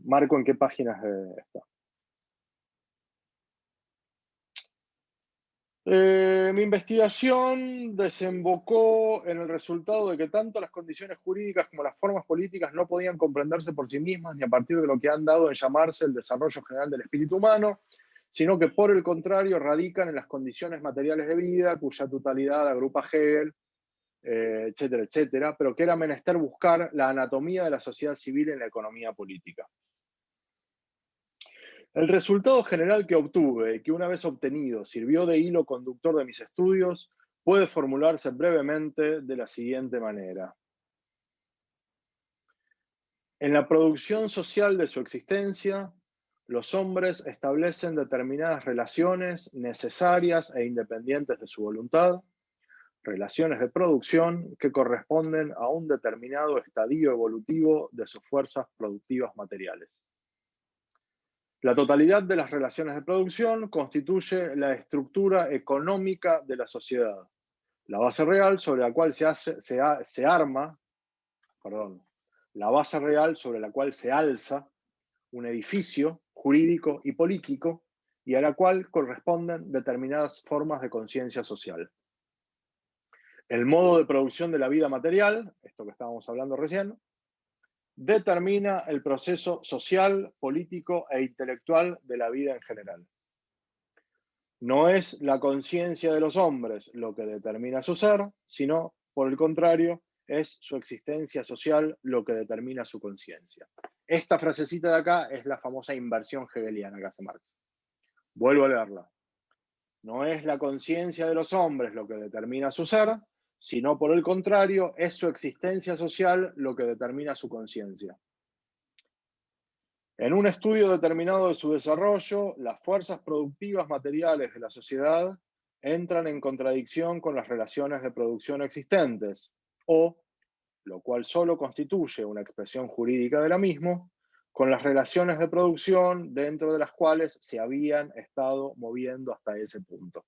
Marco en qué páginas está. Mi investigación desembocó en el resultado de que tanto las condiciones jurídicas como las formas políticas no podían comprenderse por sí mismas ni a partir de lo que han dado en llamarse el desarrollo general del espíritu humano, sino que por el contrario radican en las condiciones materiales de vida, cuya totalidad agrupa Hegel, etcétera, etcétera, pero que era menester buscar la anatomía de la sociedad civil en la economía política. El resultado general que obtuve y que una vez obtenido sirvió de hilo conductor de mis estudios puede formularse brevemente de la siguiente manera. En la producción social de su existencia, los hombres establecen determinadas relaciones necesarias e independientes de su voluntad, relaciones de producción que corresponden a un determinado estadio evolutivo de sus fuerzas productivas materiales. La totalidad de las relaciones de producción constituye la estructura económica de la sociedad, la base real sobre la cual la base real sobre la cual se alza un edificio jurídico y político y a la cual corresponden determinadas formas de conciencia social. El modo de producción de la vida material, esto que estábamos hablando recién, determina el proceso social, político e intelectual de la vida en general. No es la conciencia de los hombres lo que determina su ser, sino, por el contrario, es su existencia social lo que determina su conciencia. Esta frasecita de acá es la famosa inversión hegeliana que hace Marx. Vuelvo a leerla. No es la conciencia de los hombres lo que determina su ser, sino por el contrario, es su existencia social lo que determina su conciencia. En un estudio determinado de su desarrollo, las fuerzas productivas materiales de la sociedad entran en contradicción con las relaciones de producción existentes, o, lo cual solo constituye una expresión jurídica de la misma, con las relaciones de producción dentro de las cuales se habían estado moviendo hasta ese punto.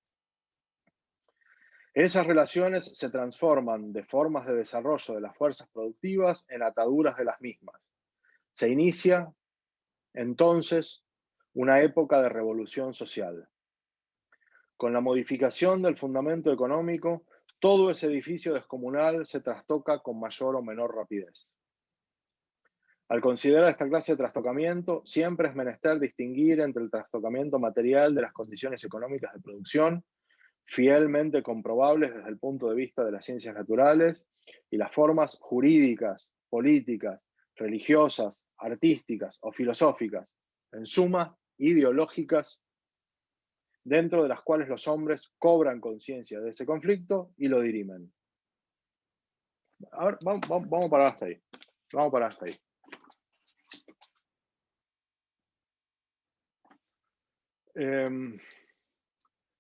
Esas relaciones se transforman de formas de desarrollo de las fuerzas productivas en ataduras de las mismas. Se inicia, entonces, una época de revolución social. Con la modificación del fundamento económico, todo ese edificio descomunal se trastoca con mayor o menor rapidez. Al considerar esta clase de trastocamiento, siempre es menester distinguir entre el trastocamiento material de las condiciones económicas de producción, fielmente comprobables desde el punto de vista de las ciencias naturales, y las formas jurídicas, políticas, religiosas, artísticas o filosóficas, en suma, ideológicas, dentro de las cuales los hombres cobran conciencia de ese conflicto y lo dirimen. A ver, vamos a parar hasta ahí. Vamos a parar hasta ahí.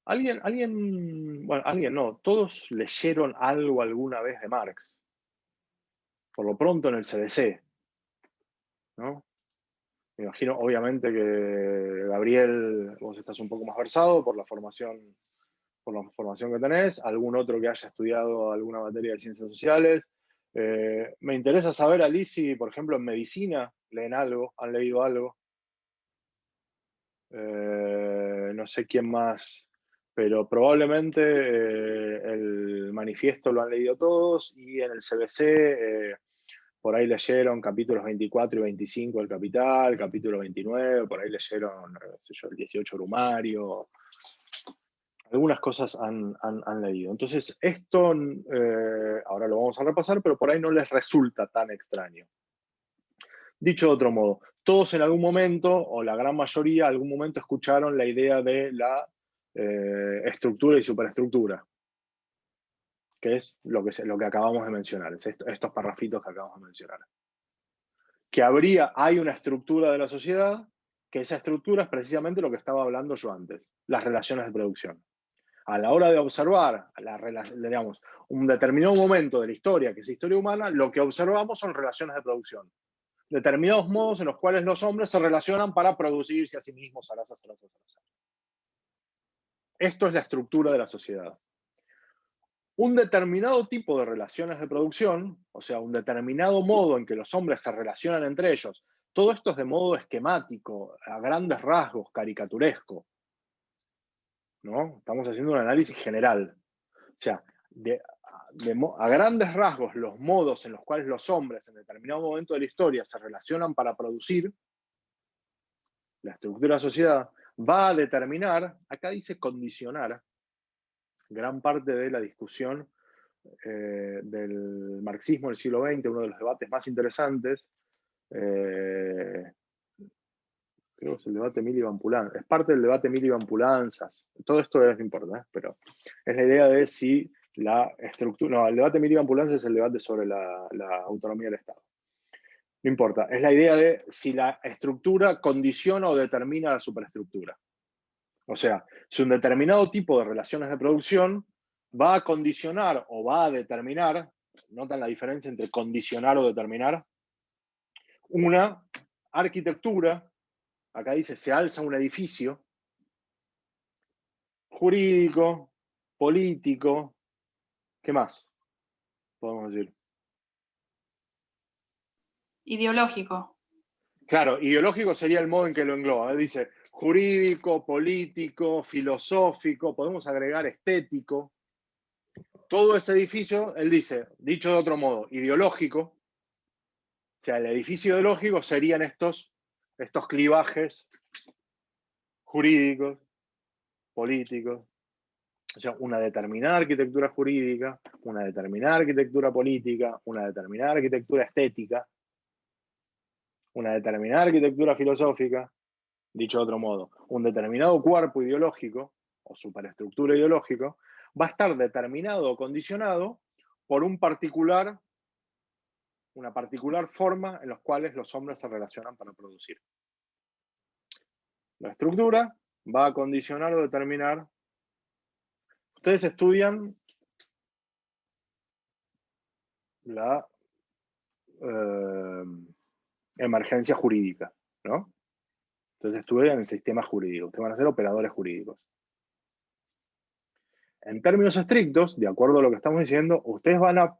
Alguien no, todos leyeron algo alguna vez de Marx. Por lo pronto en el CBC, ¿no? Me imagino, obviamente, que Gabriel, vos estás un poco más versado por la formación que tenés, algún otro que haya estudiado alguna materia de ciencias sociales. Me interesa saber, Alice, si, por ejemplo, en medicina leen algo, han leído algo. No sé quién más, pero probablemente el manifiesto lo han leído todos y en el CBC por ahí leyeron capítulos 24 y 25 del Capital, capítulo 29, por ahí leyeron el 18 Brumario. Algunas cosas han leído. Entonces, esto ahora lo vamos a repasar, pero por ahí no les resulta tan extraño. Dicho de otro modo, todos en algún momento, o la gran mayoría, en algún momento escucharon la idea de la estructura y superestructura, que es lo que acabamos de mencionar, estos parrafitos que acabamos de mencionar. Que hay una estructura de la sociedad, que esa estructura es precisamente lo que estaba hablando yo antes, las relaciones de producción. A la hora de observar, digamos, un determinado momento de la historia, que es historia humana, lo que observamos son relaciones de producción. Determinados modos en los cuales los hombres se relacionan para producirse a sí mismos. Esto es la estructura de la sociedad. Un determinado tipo de relaciones de producción, o sea, un determinado modo en que los hombres se relacionan entre ellos, todo esto es de modo esquemático, a grandes rasgos, caricaturesco, ¿no? Estamos haciendo un análisis general. O sea, a grandes rasgos, los modos en los cuales los hombres en determinado momento de la historia se relacionan para producir, la estructura de la sociedad va a determinar, acá dice condicionar, gran parte de la discusión del marxismo del siglo XX, uno de los debates más interesantes, creo que es el debate Miliband-Pulantzas, es parte del debate Miliband-Pulantzas, todo esto no importa, pero es la idea de si la estructura, no, el debate Miliband-Pulantzas es el debate sobre la autonomía del Estado. No importa, es la idea de si la estructura condiciona o determina la superestructura. O sea, si un determinado tipo de relaciones de producción va a condicionar o va a determinar, ¿notan la diferencia entre condicionar o determinar? Una arquitectura, acá dice, se alza un edificio jurídico, político, ¿qué más podemos decir? Ideológico. Claro, ideológico sería el modo en que lo engloba. Él dice jurídico, político, filosófico, podemos agregar estético. Todo ese edificio, él dice, dicho de otro modo, ideológico. O sea, el edificio ideológico serían estos clivajes jurídicos, políticos. O sea, una determinada arquitectura jurídica, una determinada arquitectura política, una determinada arquitectura estética, una determinada arquitectura filosófica, dicho de otro modo, un determinado cuerpo ideológico o superestructura ideológico va a estar determinado o condicionado por una particular forma en la cual los hombres se relacionan para producir. La estructura va a condicionar o determinar. Ustedes estudian la emergencia jurídica, ¿no? Entonces estudian el sistema jurídico. Ustedes van a ser operadores jurídicos. En términos estrictos, de acuerdo a lo que estamos diciendo, ustedes van a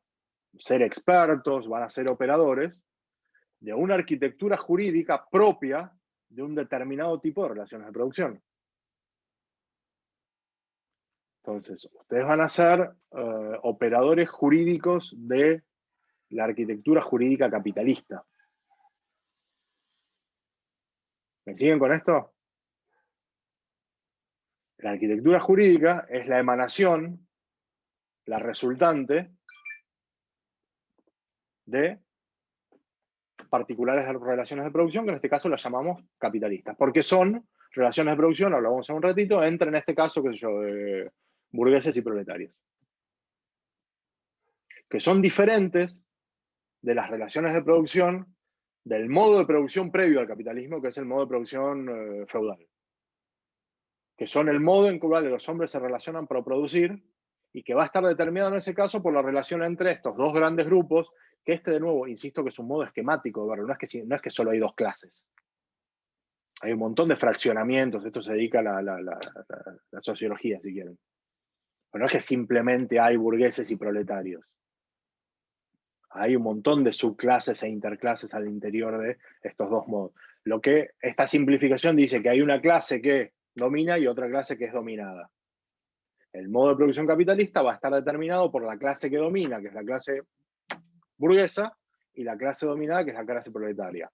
ser expertos, van a ser operadores de una arquitectura jurídica propia de un determinado tipo de relaciones de producción. Entonces, ustedes van a ser operadores jurídicos de la arquitectura jurídica capitalista. ¿Me siguen con esto? La arquitectura jurídica es la emanación, la resultante de particulares relaciones de producción, que en este caso las llamamos capitalistas, porque son relaciones de producción, ahora vamos a un ratito, entre en este caso, qué sé yo, burgueses y proletarios. que son diferentes de las relaciones de producción del modo de producción previo al capitalismo, que es el modo de producción feudal. Que son el modo en que los hombres se relacionan para producir y que va a estar determinado en ese caso por la relación entre estos dos grandes grupos, que de nuevo, insisto que es un modo esquemático de verlo, no es que solo hay dos clases. Hay un montón de fraccionamientos, esto se dedica a la sociología, si quieren. Pero no es que simplemente hay burgueses y proletarios. Hay un montón de subclases e interclases al interior de estos dos modos. Lo que esta simplificación dice que hay una clase que domina y otra clase que es dominada. El modo de producción capitalista va a estar determinado por la clase que domina, que es la clase burguesa, y la clase dominada, que es la clase proletaria.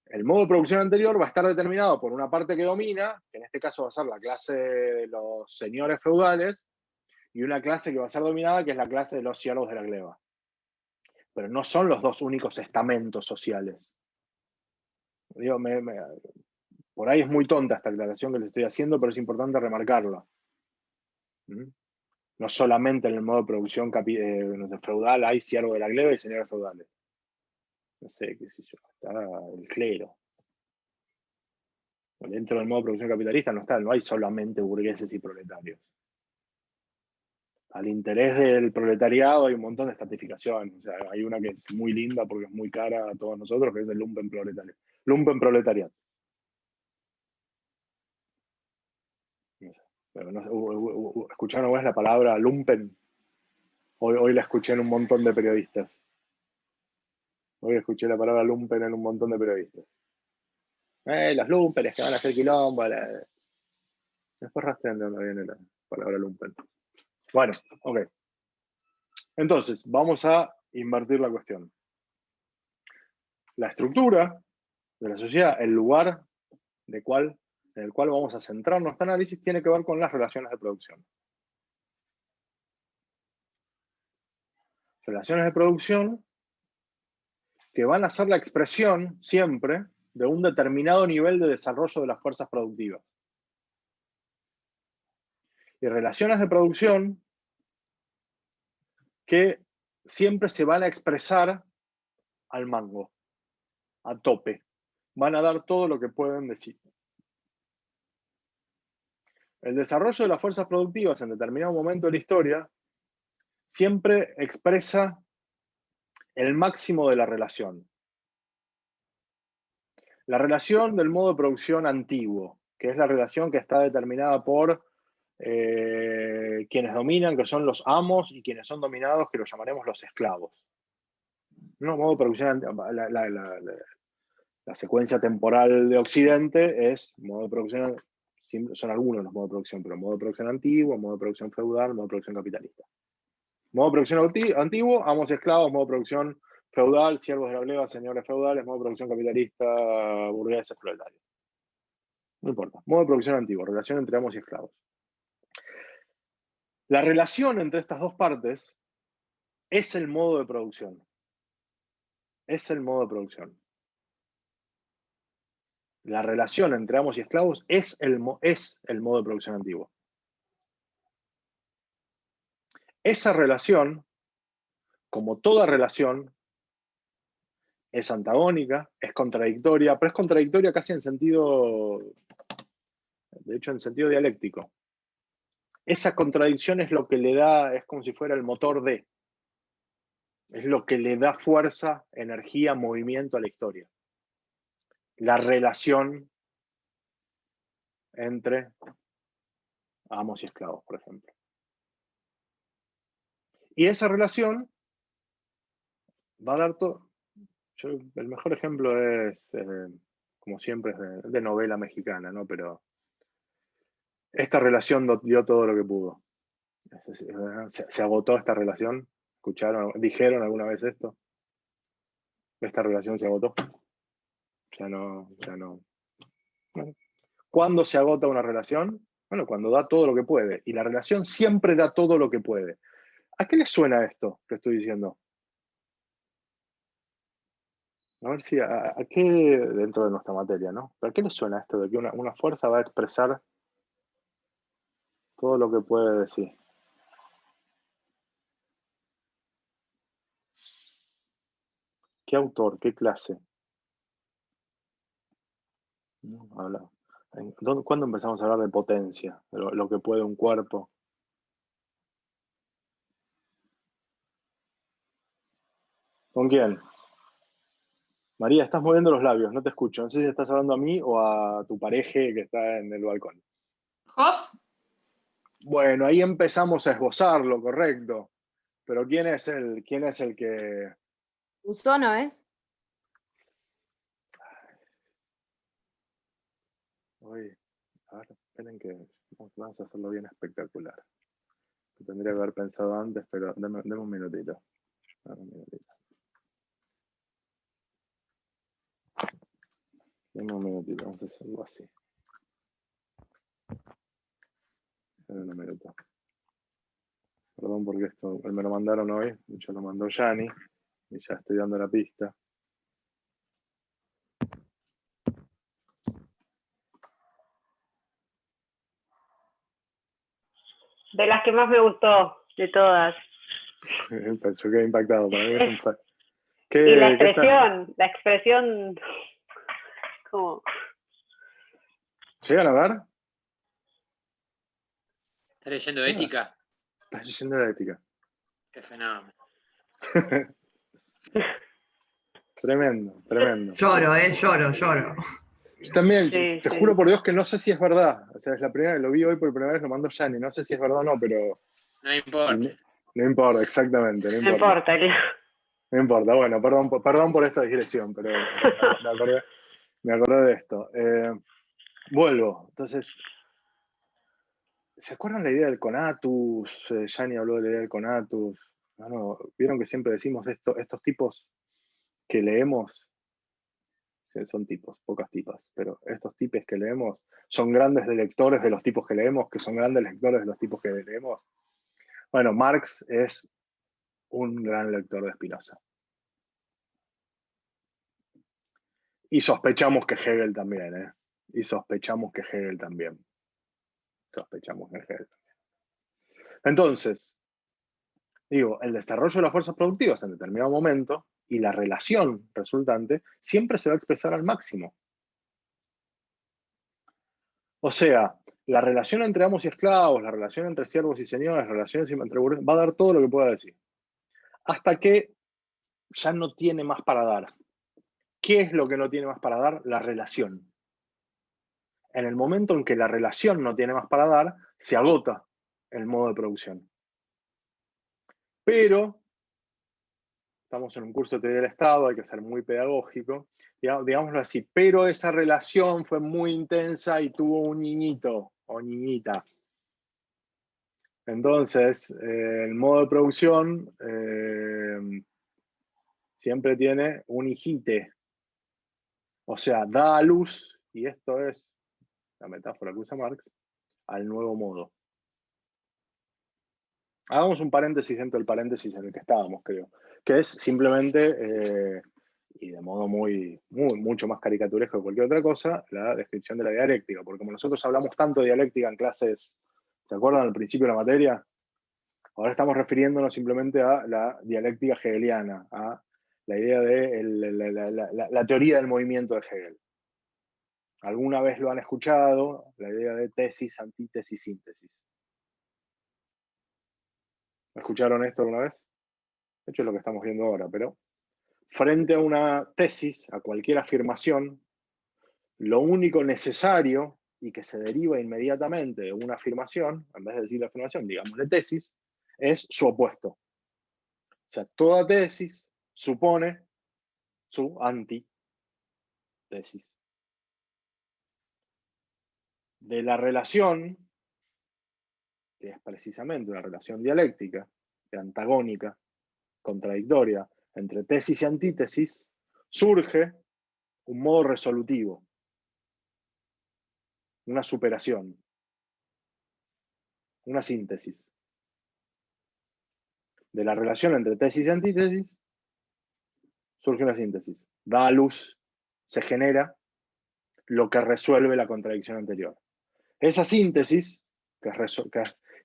El modo de producción anterior va a estar determinado por una parte que domina, que en este caso va a ser la clase de los señores feudales, y una clase que va a ser dominada, que es la clase de los siervos de la gleba. Pero no son los dos únicos estamentos sociales. Digo, por ahí es muy tonta esta aclaración que les estoy haciendo, pero es importante remarcarla. No solamente en el modo de producción feudal hay siervos de la gleba y señores feudales. No sé, qué sé yo, está el clero. Dentro del modo de producción capitalista no hay solamente burgueses y proletarios. Al interés del proletariado hay un montón de estratificaciones. O sea, hay una que es muy linda porque es muy cara a todos nosotros, que es el lumpenproletariado. ¿Escucharon vos la palabra lumpen? Hoy la escuché en un montón de periodistas. Hoy escuché la palabra lumpen en un montón de periodistas. Los lumpenes que van a hacer quilombo. Después rastrean de dónde viene la palabra lumpen. Bueno, ok. Entonces, vamos a invertir la cuestión. La estructura de la sociedad, el lugar en el cual vamos a centrar nuestro análisis, tiene que ver con las relaciones de producción. Relaciones de producción que van a ser la expresión siempre de un determinado nivel de desarrollo de las fuerzas productivas. Y relaciones de producción que siempre se van a expresar al mango, a tope. Van a dar todo lo que pueden decir. El desarrollo de las fuerzas productivas en determinado momento de la historia siempre expresa el máximo de la relación. La relación del modo de producción antiguo, que es la relación que está determinada por quienes dominan, que son los amos, y quienes son dominados, que los llamaremos los esclavos. No, modo de producción, la secuencia temporal de Occidente es modo de producción, son algunos los modos de producción, pero modo de producción antiguo, modo de producción feudal, modo de producción capitalista. Modo de producción antiguo, amos y esclavos, modo de producción feudal, siervos de la gleba, señores feudales, modo de producción capitalista, burgueses, proletarios. No importa. Modo de producción antiguo, relación entre amos y esclavos. La relación entre estas dos partes es el modo de producción. Es el modo de producción. La relación entre amos y esclavos es el modo de producción antiguo. Esa relación, como toda relación, es antagónica, es contradictoria, pero es contradictoria casi en sentido, de hecho en sentido dialéctico. Esa contradicción es lo que le da, es como si fuera el motor de, es lo que le da fuerza, energía, movimiento a la historia. La relación entre amos y esclavos, por ejemplo. Y esa relación va a dar todo. El mejor ejemplo es, como siempre, es de novela mexicana, ¿no? Pero esta relación dio todo lo que pudo. Se agotó esta relación. ¿Escucharon? ¿Dijeron alguna vez esto? Esta relación se agotó. Ya no. Bueno. ¿Cuándo se agota una relación? Bueno, cuando da todo lo que puede. Y la relación siempre da todo lo que puede. ¿A qué les suena esto que estoy diciendo? A ver si, ¿a qué dentro de nuestra materia, ¿no? ¿A qué les suena esto de que una fuerza va a expresar todo lo que puede decir? ¿Qué autor? ¿Qué clase? ¿Cuándo empezamos a hablar de potencia? De lo que puede un cuerpo. ¿Con quién? María, estás moviendo los labios, no te escucho. No sé si estás hablando a mí o a tu pareja que está en el balcón. Hobbes. Bueno, ahí empezamos a esbozarlo, correcto. Pero ¿quién es el que...? Rousseau, ¿no es? Uy, a ver, esperen que vamos a hacerlo bien espectacular. Lo tendría que haber pensado antes, pero deme un minutito. Deme un minutito. Deme un minutito, vamos a hacerlo así. Deme un minuto. Perdón porque esto me lo mandaron hoy, yo lo mandó Yani, y ya estoy dando la pista. De las que más me gustó, de todas. Yo quedé impactado, para mí es un fact. Y la expresión, como... ¿Llegan a ver? ¿Estás leyendo Ética? Estás leyendo de Ética. Qué fenómeno. Tremendo, tremendo. Lloro. Yo también, Sí, te sí. juro por Dios que no sé si es verdad. O sea, es la primera vez, lo vi hoy por primera vez, lo mandó Yani. No sé si es verdad o no, pero... No importa. No importa, exactamente. No importa, No importa, bueno, perdón por esta digresión, pero me acordé de esto. Vuelvo, entonces, ¿se acuerdan la idea del conatus? Yani habló de la idea del conatus. No, vieron que siempre decimos estos tipos que leemos, son tipos, pocas tipas, pero estos tipos que leemos son grandes lectores de los tipos que leemos, que son grandes lectores de los tipos que leemos. Bueno, Marx es un gran lector de Spinoza. Y sospechamos que Hegel también, ¿eh? Y sospechamos que Hegel también. Entonces, digo, el desarrollo de las fuerzas productivas en determinado momento y la relación resultante siempre se va a expresar al máximo. O sea, la relación entre amos y esclavos, la relación entre siervos y señores, las relaciones entre burgueses, va a dar todo lo que pueda decir. Hasta que ya no tiene más para dar. ¿Qué es lo que no tiene más para dar? La relación. En el momento en que la relación no tiene más para dar, se agota el modo de producción. Pero, estamos en un curso de teoría del Estado, hay que ser muy pedagógico, digámoslo así, pero esa relación fue muy intensa y tuvo un niñito o niñita. Entonces, el modo de producción siempre tiene un hijite. O sea, da a luz, y esto es la metáfora que usa Marx, al nuevo modo. Hagamos un paréntesis dentro del paréntesis en el que estábamos, creo, que es simplemente, y de modo mucho más caricaturesco que cualquier otra cosa, la descripción de la dialéctica, porque como nosotros hablamos tanto de dialéctica en clases, ¿se acuerdan al principio de la materia? Ahora estamos refiriéndonos simplemente a la dialéctica hegeliana, a la idea de la teoría del movimiento de Hegel. ¿Alguna vez lo han escuchado? La idea de tesis, antítesis, síntesis. ¿Escucharon esto alguna vez? De hecho es lo que estamos viendo ahora, pero frente a una tesis, a cualquier afirmación, lo único necesario y que se deriva inmediatamente de una afirmación, en vez de decir la afirmación, digámosle tesis, es su opuesto. O sea, toda tesis supone su antitesis. De la relación, que es precisamente una relación dialéctica, antagónica, contradictoria, entre tesis y antítesis, surge un modo resolutivo, una superación, una síntesis. De la relación entre tesis y antítesis surge una síntesis. Da a luz, se genera lo que resuelve la contradicción anterior. Esa síntesis, que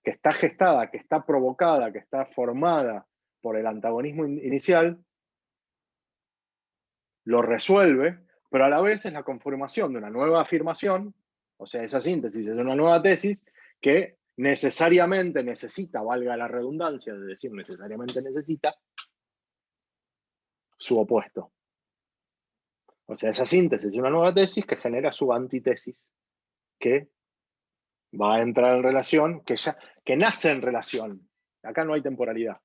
está gestada, que está provocada, que está formada por el antagonismo inicial, lo resuelve, pero a la vez es la conformación de una nueva afirmación, o sea, esa síntesis es una nueva tesis que necesariamente necesita, valga la redundancia de decir necesariamente necesita, su opuesto. O sea, esa síntesis es una nueva tesis que genera su antítesis, que va a entrar en relación, que nace en relación. Acá no hay temporalidad.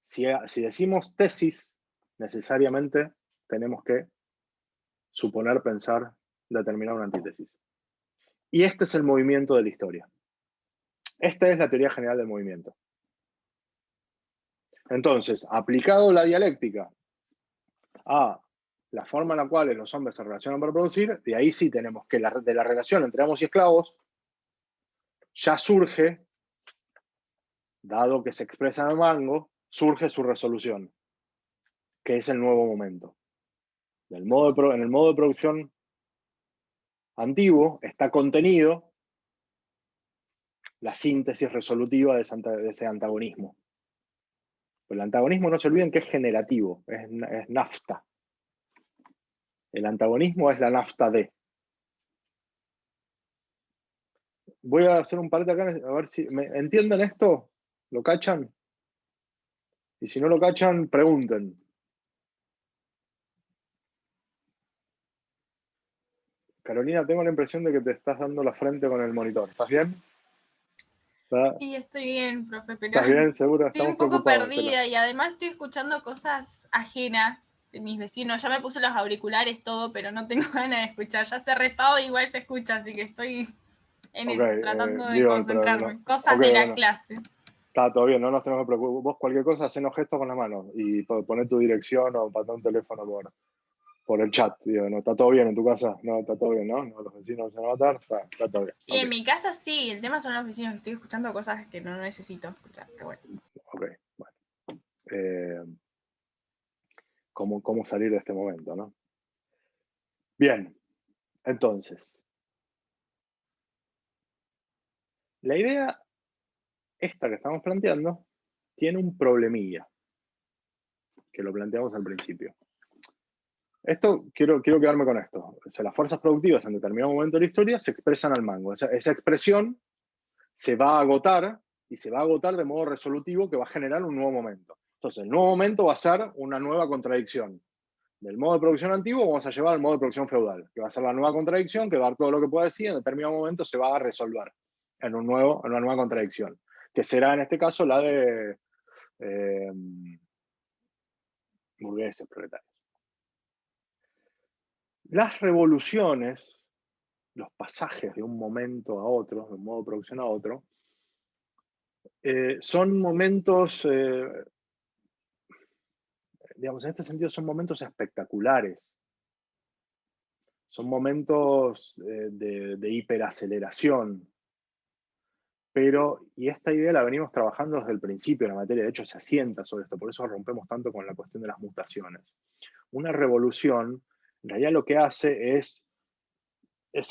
Si decimos tesis, necesariamente tenemos que suponer, pensar, determinar una antítesis. Y este es el movimiento de la historia. Esta es la teoría general del movimiento. Entonces, aplicado la dialéctica a la forma en la cual los hombres se relacionan para producir, de ahí sí tenemos que de la relación entre amos y esclavos ya surge, dado que se expresa en el mango, surge su resolución, que es el nuevo momento. En el modo de producción antiguo está contenido la síntesis resolutiva de ese antagonismo. Pero el antagonismo, no se olviden que es generativo, es nafta. El antagonismo es la nafta de. Voy a hacer un parte acá, a ver si me entienden esto. ¿Lo cachan? Y si no lo cachan, pregunten. Carolina, tengo la impresión de que te estás dando la frente con el monitor. ¿Estás bien? Sí, estoy bien, profe, pero ¿Estás bien? ¿Seguro? estoy un poco perdida y además estoy escuchando cosas ajenas de mis vecinos. Ya me puse los auriculares, todo, pero no tengo ganas de escuchar. Ya cerré todo y igual se escucha, así que estoy en eso, tratando de concentrarme. Cosas de la clase. Está todo bien, no nos tenemos que preocupar. Vos cualquier cosa, hacenos gestos con la mano y poner tu dirección o patar un teléfono por el chat. Digo, ¿no? ¿Está todo bien en tu casa? No, está todo bien, ¿no? Los vecinos se van a matar, está todo bien. Sí, en mi casa sí, el tema son los vecinos. Estoy escuchando cosas que no necesito escuchar, pero bueno. Ok, bueno. ¿Cómo salir de este momento, no? Bien, entonces. La idea esta que estamos planteando tiene un problemilla, que lo planteamos al principio. Esto, quiero quedarme con esto. O sea, las fuerzas productivas en determinado momento de la historia se expresan al mango. Esa expresión se va a agotar, y se va a agotar de modo resolutivo que va a generar un nuevo momento. Entonces, el nuevo momento va a ser una nueva contradicción. Del modo de producción antiguo vamos a llevar al modo de producción feudal, que va a ser la nueva contradicción, que va a dar todo lo que pueda decir, en determinado momento se va a resolver en una nueva contradicción, que será en este caso la de burgueses, proletarios. Las revoluciones, los pasajes de un momento a otro, de un modo de producción a otro, son momentos, digamos, en este sentido son momentos espectaculares. Son momentos de hiperaceleración. Y esta idea la venimos trabajando desde el principio de la materia, de hecho se asienta sobre esto, por eso rompemos tanto con la cuestión de las mutaciones. Una revolución, en realidad lo que hace es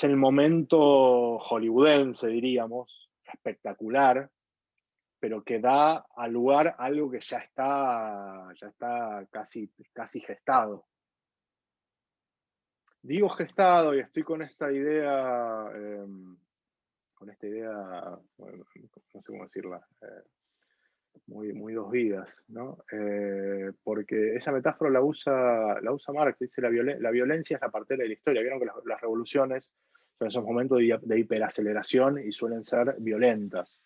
el momento hollywoodense, diríamos, espectacular, pero que da al lugar algo que ya está casi gestado. Digo gestado y estoy con esta idea, no sé cómo decirla, muy dos vidas, ¿no? Porque esa metáfora la usa Marx, dice la violencia es la partera de la historia. Vieron que las revoluciones son esos momentos de hiperaceleración y suelen ser violentas.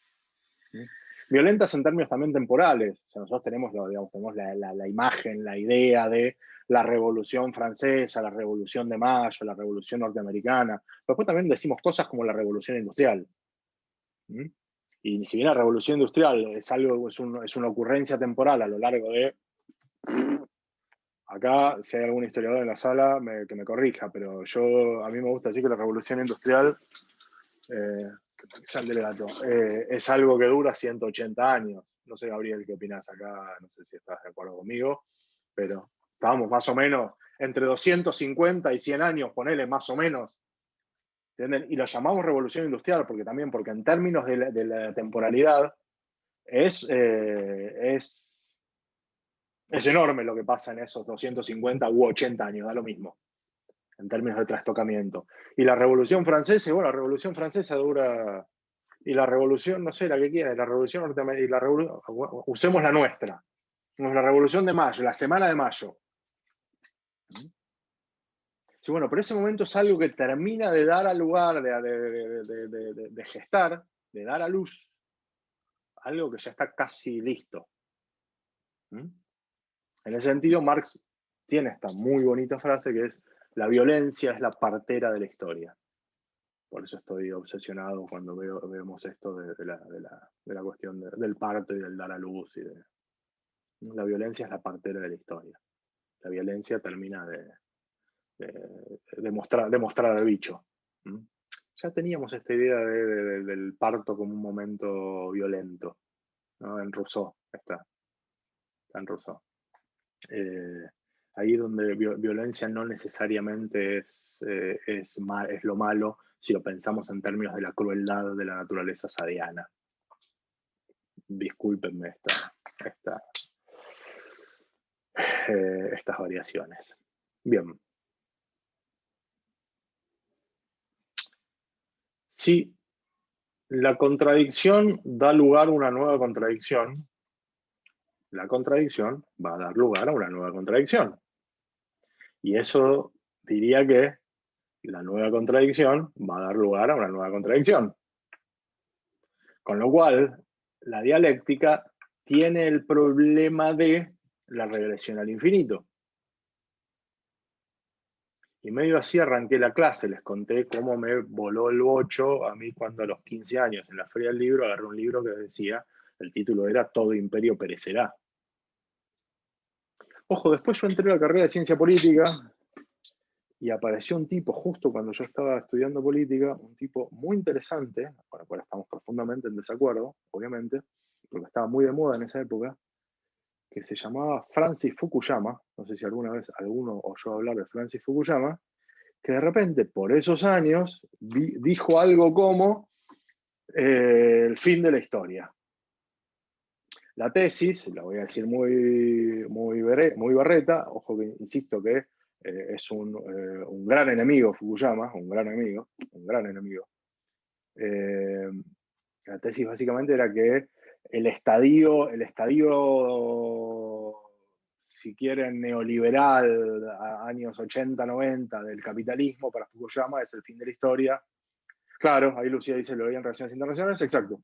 ¿Sí? Violentas en términos también temporales. O sea, nosotros tenemos la imagen, la idea de la Revolución Francesa, la Revolución de Mayo, la Revolución Norteamericana. Pero después también decimos cosas como la Revolución Industrial. ¿Sí? Y si bien la revolución industrial es una ocurrencia temporal a lo largo de... Acá, si hay algún historiador en la sala, que me corrija, pero a mí me gusta decir que la revolución industrial, es algo que dura 180 años. No sé, Gabriel, ¿qué opinas acá? No sé si estás de acuerdo conmigo, pero estábamos más o menos entre 250 y 100 años, ponele más o menos. ¿Entienden? Y lo llamamos revolución industrial porque en términos de la temporalidad es Es enorme lo que pasa en esos 250 u 80 años, da lo mismo, en términos de trastocamiento. Y la Revolución Francesa, bueno, la Revolución Francesa dura... Y la Revolución, no sé, la que quiera, la Revolución Norteamericana, y la revolución, usemos la nuestra. La Revolución de Mayo, la Semana de Mayo. Sí, bueno, pero ese momento es algo que termina de dar a lugar, de gestar, de dar a luz, algo que ya está casi listo. En ese sentido, Marx tiene esta muy bonita frase que es: la violencia es la partera de la historia. Por eso estoy obsesionado cuando vemos esto de la cuestión del parto y del dar a luz. La violencia es la partera de la historia. La violencia termina de mostrar al bicho. Ya teníamos esta idea del parto como un momento violento, ¿no? En Rousseau está en Rousseau. Ahí donde violencia no necesariamente es lo malo, si lo pensamos en términos de la crueldad de la naturaleza sadiana. Discúlpenme estas variaciones. Bien. Si la contradicción da lugar a una nueva contradicción, la contradicción va a dar lugar a una nueva contradicción. Y eso diría que la nueva contradicción va a dar lugar a una nueva contradicción. Con lo cual, la dialéctica tiene el problema de la regresión al infinito. Y medio así arranqué la clase, les conté cómo me voló el bocho a mí cuando a los 15 años en la Feria del Libro agarré un libro que decía, el título era Todo imperio perecerá. Ojo, después yo entré a la carrera de Ciencia Política y apareció un tipo justo cuando yo estaba estudiando política, un tipo muy interesante, con el cual estamos profundamente en desacuerdo, obviamente, porque estaba muy de moda en esa época, que se llamaba Francis Fukuyama. No sé si alguna vez alguno oyó hablar de Francis Fukuyama, que de repente, por esos años, dijo algo como el fin de la historia. La tesis, la voy a decir muy berreta, ojo que insisto que es un gran enemigo Fukuyama, un gran enemigo. La tesis básicamente era que el estadio, si quieren, neoliberal, a años 80, 90 del capitalismo para Fukuyama es el fin de la historia. Claro, ahí Lucía dice, lo veía en Relaciones Internacionales, exacto.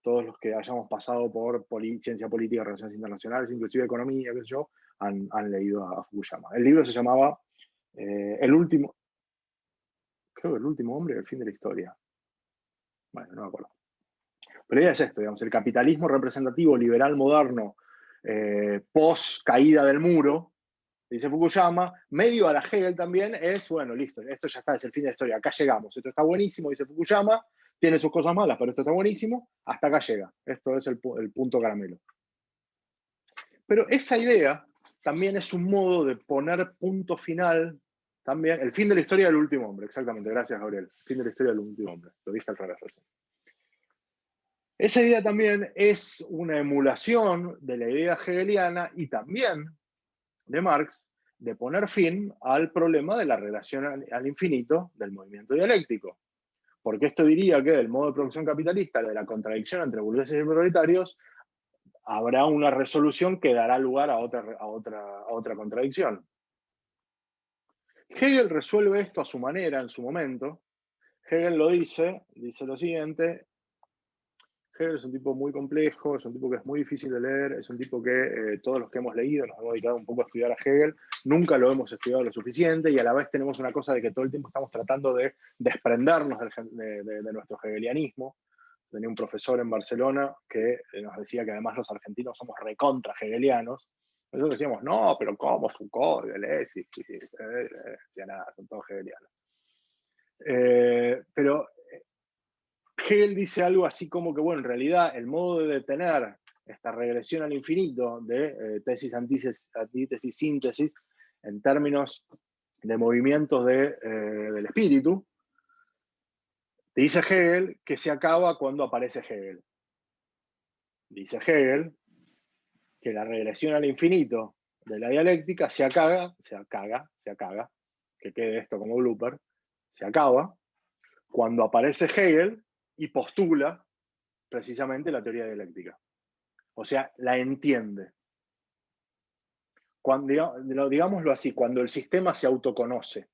Todos los que hayamos pasado por ciencia política, relaciones internacionales, inclusive economía, qué sé yo, han leído a Fukuyama. El libro se llamaba El último hombre, el fin de la historia. Bueno, no me acuerdo. Pero la idea es esto, digamos, el capitalismo representativo liberal moderno post caída del muro, dice Fukuyama, medio a la Hegel también, es, bueno, listo, esto ya está, es el fin de la historia, acá llegamos, esto está buenísimo, dice Fukuyama, tiene sus cosas malas, pero esto está buenísimo, hasta acá llega, esto es el punto caramelo. Pero esa idea también es un modo de poner punto final, también, el fin de la historia del último hombre, exactamente, gracias Gabriel, el fin de la historia del último hombre, lo dije al revés recién. Esa idea también es una emulación de la idea hegeliana y también de Marx de poner fin al problema de la relación al infinito del movimiento dialéctico. Porque esto diría que del modo de producción capitalista, de la contradicción entre burgueses y proletarios, habrá una resolución que dará lugar a otra contradicción. Hegel resuelve esto a su manera en su momento. Hegel lo dice lo siguiente. Hegel es un tipo muy complejo, es un tipo que es muy difícil de leer, es un tipo que todos los que hemos leído nos hemos dedicado un poco a estudiar a Hegel, nunca lo hemos estudiado lo suficiente y a la vez tenemos una cosa de que todo el tiempo estamos tratando de desprendernos de nuestro hegelianismo. Tenía un profesor en Barcelona que nos decía que además los argentinos somos recontra hegelianos. Nosotros decíamos, no, pero ¿cómo? Foucault, Deleuze, decía nada, son todos hegelianos. Pero Hegel dice algo así como que, bueno, en realidad el modo de detener esta regresión al infinito de tesis, antítesis, síntesis, en términos de movimientos del espíritu, dice Hegel que se acaba cuando aparece Hegel. Dice Hegel que la regresión al infinito de la dialéctica se acaba, que quede esto como blooper, se acaba, cuando aparece Hegel y postula precisamente la teoría dialéctica. O sea, la entiende. Cuando, digámoslo así, cuando el sistema se autoconoce.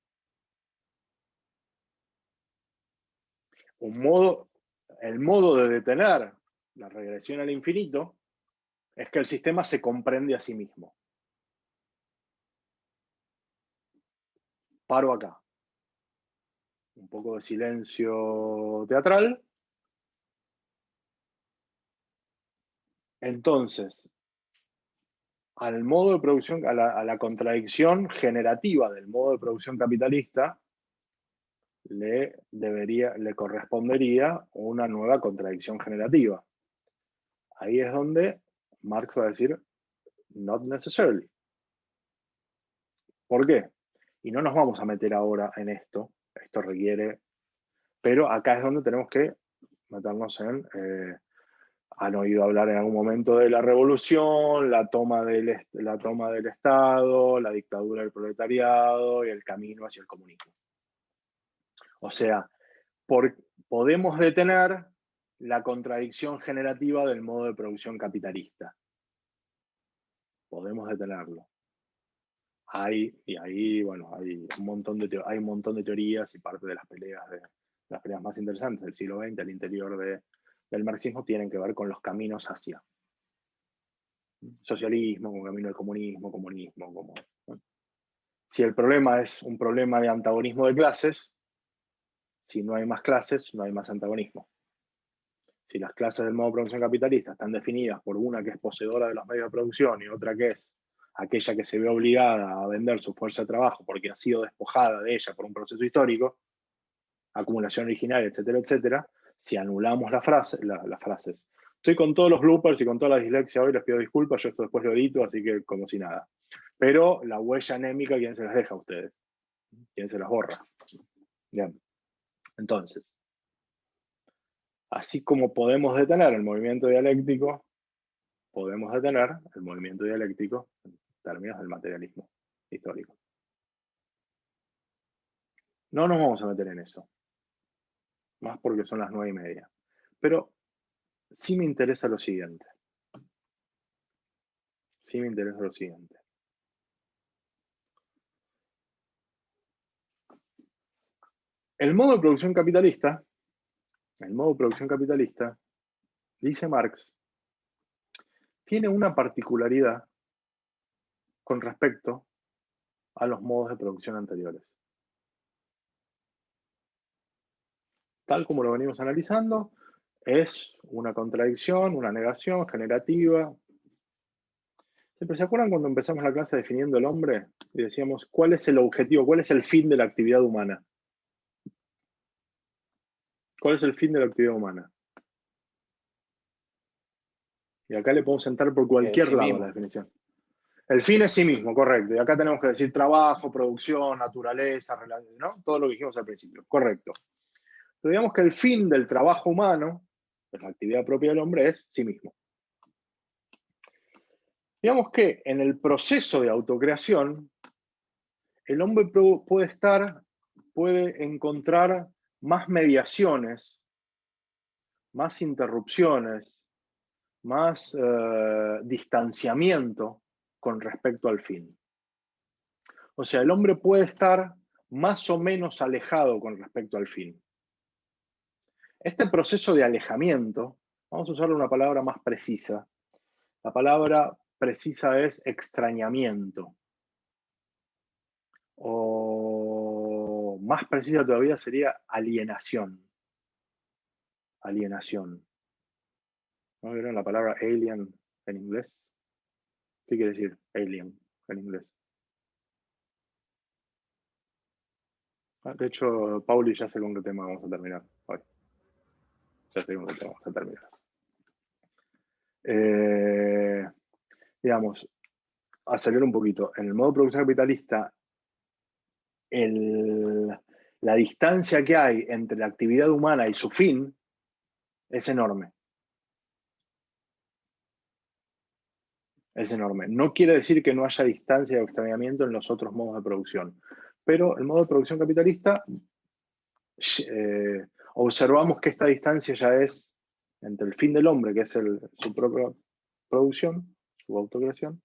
El modo de detener la regresión al infinito es que el sistema se comprende a sí mismo. Paro acá. Un poco de silencio teatral. Entonces, al modo de producción, a la contradicción generativa del modo de producción capitalista, le correspondería una nueva contradicción generativa. Ahí es donde Marx va a decir, not necessarily. ¿Por qué? Y no nos vamos a meter ahora en esto requiere, pero acá es donde tenemos que meternos en, han oído hablar en algún momento de la revolución, la toma del Estado, la dictadura del proletariado y el camino hacia el comunismo. O sea, podemos detener la contradicción generativa del modo de producción capitalista. Podemos detenerlo. Hay un montón de teorías y parte de las peleas más interesantes del siglo XX al interior del marxismo tienen que ver con los caminos hacia socialismo, con camino del comunismo, ¿no? Si el problema es un problema de antagonismo de clases, si no hay más clases, no hay más antagonismo. Si las clases del modo de producción capitalista están definidas por una que es poseedora de los medios de producción y otra que es aquella que se ve obligada a vender su fuerza de trabajo porque ha sido despojada de ella por un proceso histórico, acumulación originaria, etcétera, etcétera, si anulamos las frases, estoy con todos los bloopers y con toda la dislexia hoy, les pido disculpas, yo esto después lo edito, así que como si nada. Pero la huella anémica, ¿quién se las deja a ustedes? ¿Quién se las borra? Bien. Entonces, así como podemos detener el movimiento dialéctico, podemos detener el movimiento dialéctico en términos del materialismo histórico. No nos vamos a meter en eso, más porque son las 9:30. Pero sí me interesa lo siguiente. El modo de producción capitalista, dice Marx, tiene una particularidad con respecto a los modos de producción anteriores. Tal como lo venimos analizando, es una contradicción, una negación generativa. ¿Siempre se acuerdan cuando empezamos la clase definiendo el hombre? Y decíamos, ¿cuál es el objetivo? ¿Cuál es el fin de la actividad humana? ¿Cuál es el fin de la actividad humana? Y acá le podemos entrar por cualquier lado mismo. La definición. El fin es sí mismo, correcto. Y acá tenemos que decir trabajo, producción, naturaleza, ¿no? Todo lo que dijimos al principio, correcto. Pero digamos que el fin del trabajo humano, de la actividad propia del hombre, es sí mismo. Digamos que en el proceso de autocreación, el hombre puede encontrar más mediaciones, más interrupciones, más distanciamiento con respecto al fin. O sea, el hombre puede estar más o menos alejado con respecto al fin. Este proceso de alejamiento, vamos a usar una palabra más precisa. La palabra precisa es extrañamiento. O más precisa todavía sería alienación. Alienación. ¿No vieron la palabra alien en inglés? ¿Qué quiere decir alien en inglés? De hecho, Pauli ya sé con qué tema vamos a terminar hoy. Ya sé con qué tema vamos a terminar. Digamos, acelerar un poquito. En el modo de producción capitalista, la distancia que hay entre la actividad humana y su fin es enorme. Es enorme. No quiere decir que no haya distancia o extrañamiento en los otros modos de producción, pero el modo de producción capitalista, observamos que esta distancia ya es entre el fin del hombre, que es su propia producción, su autocreación.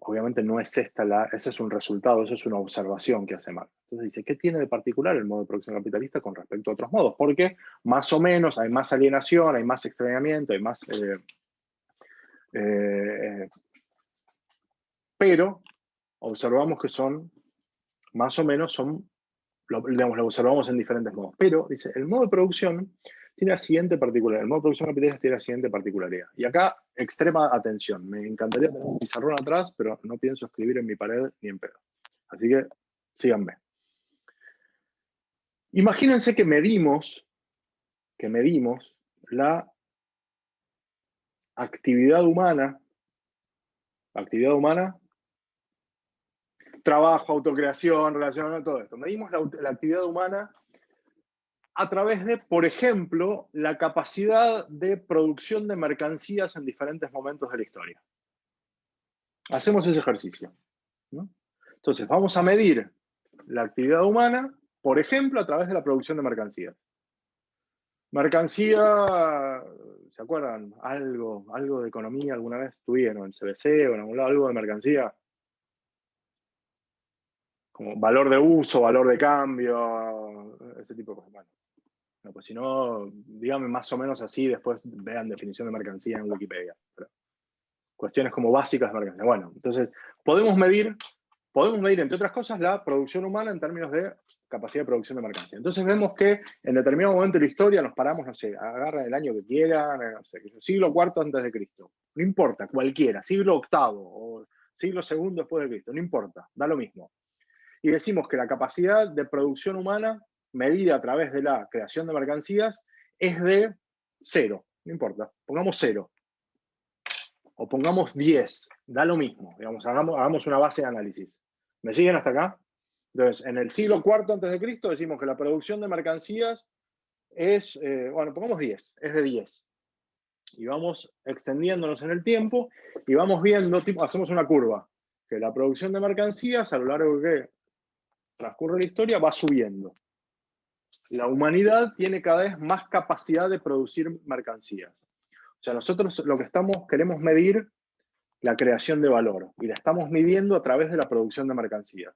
Obviamente no es ese es un resultado, eso es una observación que hace Marx. Entonces dice, ¿qué tiene de particular el modo de producción capitalista con respecto a otros modos? Porque más o menos hay más alienación, hay más extrañamiento, hay más... pero observamos que son, más o menos lo observamos en diferentes modos. Pero, dice, el modo de producción tiene la siguiente particularidad. El modo de producción capitalista tiene la siguiente particularidad. Y acá, extrema atención. Me encantaría tener un pizarrón atrás, pero no pienso escribir en mi pared ni en pedo. Así que, síganme. Imagínense que medimos la actividad humana, trabajo, autocreación, relación, todo esto. Medimos la actividad humana a través de, por ejemplo, la capacidad de producción de mercancías en diferentes momentos de la historia. Hacemos ese ejercicio, ¿no? Entonces, vamos a medir la actividad humana, por ejemplo, a través de la producción de mercancías. Mercancía, ¿se acuerdan? Algo de economía alguna vez tuvieron, en CBC o en algún lado, algo de mercancía. Como valor de uso, valor de cambio, ese tipo de cosas. Bueno, pues si no, díganme más o menos así, después vean definición de mercancía en Wikipedia. Pero cuestiones como básicas de mercancía. Bueno, entonces, podemos medir, entre otras cosas, la producción humana en términos de capacidad de producción de mercancía. Entonces vemos que en determinado momento de la historia nos paramos, no sé, agarran el año que quieran, no sé, siglo IV antes de Cristo. No importa, cualquiera, siglo VIII o siglo II después de Cristo, no importa, da lo mismo. Y decimos que la capacidad de producción humana, medida a través de la creación de mercancías, es de 0, no importa, pongamos 0. O pongamos 10, da lo mismo, digamos, hagamos una base de análisis. ¿Me siguen hasta acá? Entonces, en el siglo IV antes de Cristo decimos que la producción de mercancías es, bueno, pongamos 10, es de 10. Y vamos extendiéndonos en el tiempo y vamos viendo, hacemos una curva, que la producción de mercancías a lo largo de que transcurre la historia va subiendo. La humanidad tiene cada vez más capacidad de producir mercancías. O sea, nosotros lo que queremos medir la creación de valor y la estamos midiendo a través de la producción de mercancías.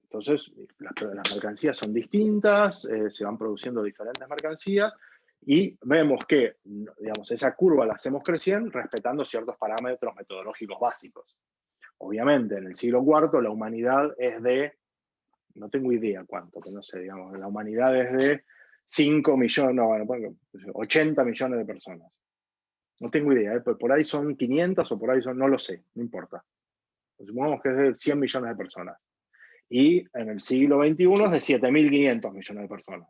Entonces, las mercancías son distintas, se van produciendo diferentes mercancías y vemos que, digamos, esa curva la hacemos creciendo respetando ciertos parámetros metodológicos básicos. Obviamente, en el siglo IV la humanidad es de, no tengo idea cuánto, pero no sé, digamos, la humanidad es de 5 millones, no, bueno, 80 millones de personas. No tengo idea, por ahí son 500 o por ahí son, no lo sé, no importa. Supongamos que es de 100 millones de personas. Y en el siglo XXI es de 7.500 millones de personas.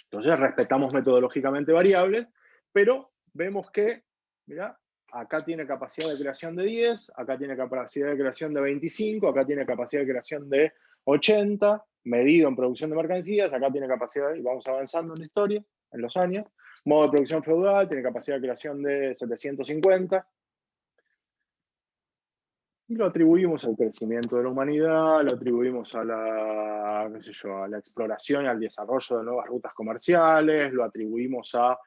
Entonces respetamos metodológicamente variables, pero vemos que, mirá, acá tiene capacidad de creación de 10, acá tiene capacidad de creación de 25, acá tiene capacidad de creación de 80, medido en producción de mercancías, acá tiene capacidad, y vamos avanzando en la historia, en los años. Modo de producción feudal, tiene capacidad de creación de 750. Y lo atribuimos al crecimiento de la humanidad, lo atribuimos a la, qué sé yo, a la exploración y al desarrollo de nuevas rutas comerciales, lo atribuimos a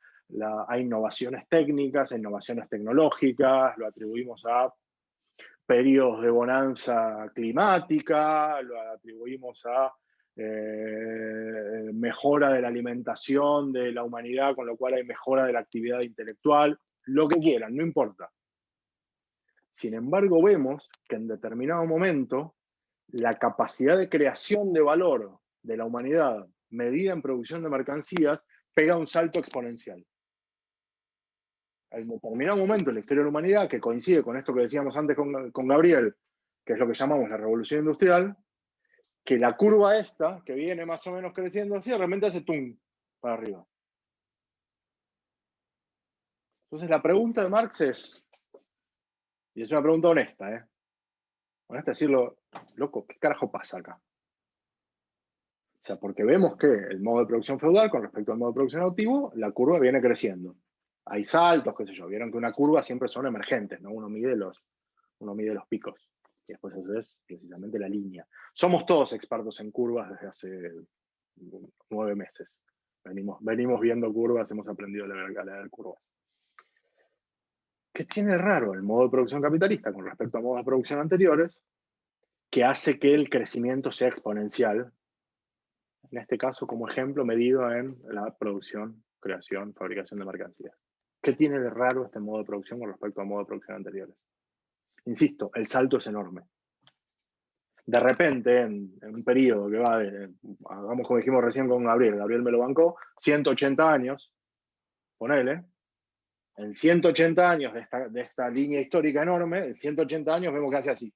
innovaciones técnicas, a innovaciones tecnológicas, lo atribuimos a periodos de bonanza climática, lo atribuimos a mejora de la alimentación de la humanidad, con lo cual hay mejora de la actividad intelectual, lo que quieran, no importa. Sin embargo, vemos que en determinado momento la capacidad de creación de valor de la humanidad medida en producción de mercancías pega un salto exponencial. En determinado momento en la historia de la humanidad, que coincide con esto que decíamos antes con Gabriel, que es lo que llamamos la revolución industrial, que la curva esta, que viene más o menos creciendo así, realmente hace tum para arriba. Entonces la pregunta de Marx es, y es una pregunta honesta, honesta decirlo, loco, ¿qué carajo pasa acá? O sea, porque vemos que el modo de producción feudal con respecto al modo de producción activo, la curva viene creciendo. Hay saltos, qué sé yo. Vieron que una curva siempre son emergentes, ¿no? Uno mide los picos. Y después es precisamente la línea. Somos todos expertos en curvas desde hace 9 meses. Venimos viendo curvas, hemos aprendido a leer curvas. ¿Qué tiene raro el modo de producción capitalista con respecto a modos de producción anteriores? Que hace que el crecimiento sea exponencial. En este caso, como ejemplo, medido en la producción, creación, fabricación de mercancías. ¿Qué tiene de raro este modo de producción con respecto a modos de producción anteriores? Insisto, el salto es enorme. De repente, en un periodo que va de, hagamos como dijimos recién con Gabriel me lo bancó, 180 años, ponele, en 180 años de esta línea histórica enorme, en 180 años vemos que hace así.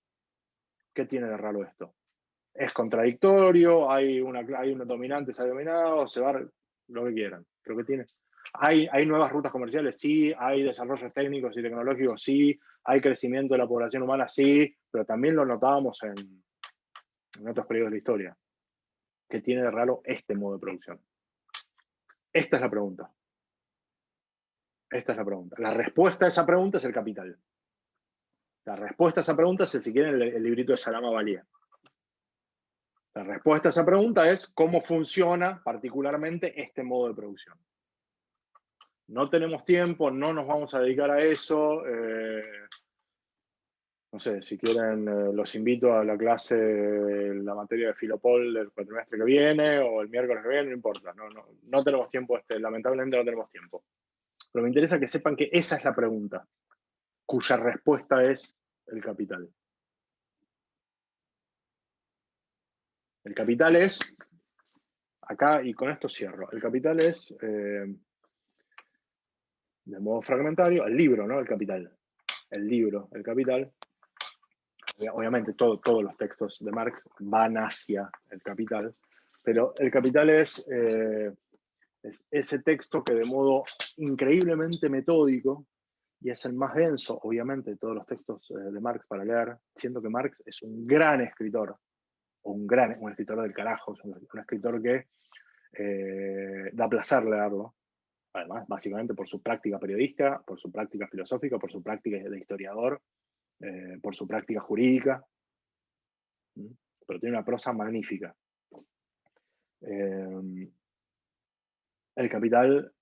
¿Qué tiene de raro esto? Es contradictorio, hay unos dominantes, hay dominados, se va lo que quieran. Pero ¿qué tiene? Hay nuevas rutas comerciales, sí, hay desarrollos técnicos y tecnológicos, sí, hay crecimiento de la población humana, sí, pero también lo notábamos en otros periodos de la historia. ¿Qué tiene de raro este modo de producción? Esta es la pregunta. Esta es la pregunta. La respuesta a esa pregunta es el capital. La respuesta a esa pregunta es, si quieren, el librito de Salama Valía. La respuesta a esa pregunta es cómo funciona particularmente este modo de producción. No tenemos tiempo, no nos vamos a dedicar a eso. No sé, si quieren, los invito a la clase, la materia de Filopol del cuatrimestre que viene o el miércoles que viene, no importa. No tenemos tiempo, lamentablemente no tenemos tiempo. Pero me interesa que sepan que esa es la pregunta, cuya respuesta es el capital. El capital es, acá y con esto cierro, el capital es, de modo fragmentario, el libro, ¿no? El capital. El libro, el capital. Obviamente todos los textos de Marx van hacia el capital, pero el capital es ese texto que de modo increíblemente metódico, y es el más denso, obviamente, de todos los textos de Marx para leer, siendo que Marx es un gran escritor, o un escritor del carajo, es un escritor que da placer leerlo, además, básicamente por su práctica periodística, por su práctica filosófica, por su práctica de historiador, por su práctica jurídica, pero tiene una prosa magnífica. El Capital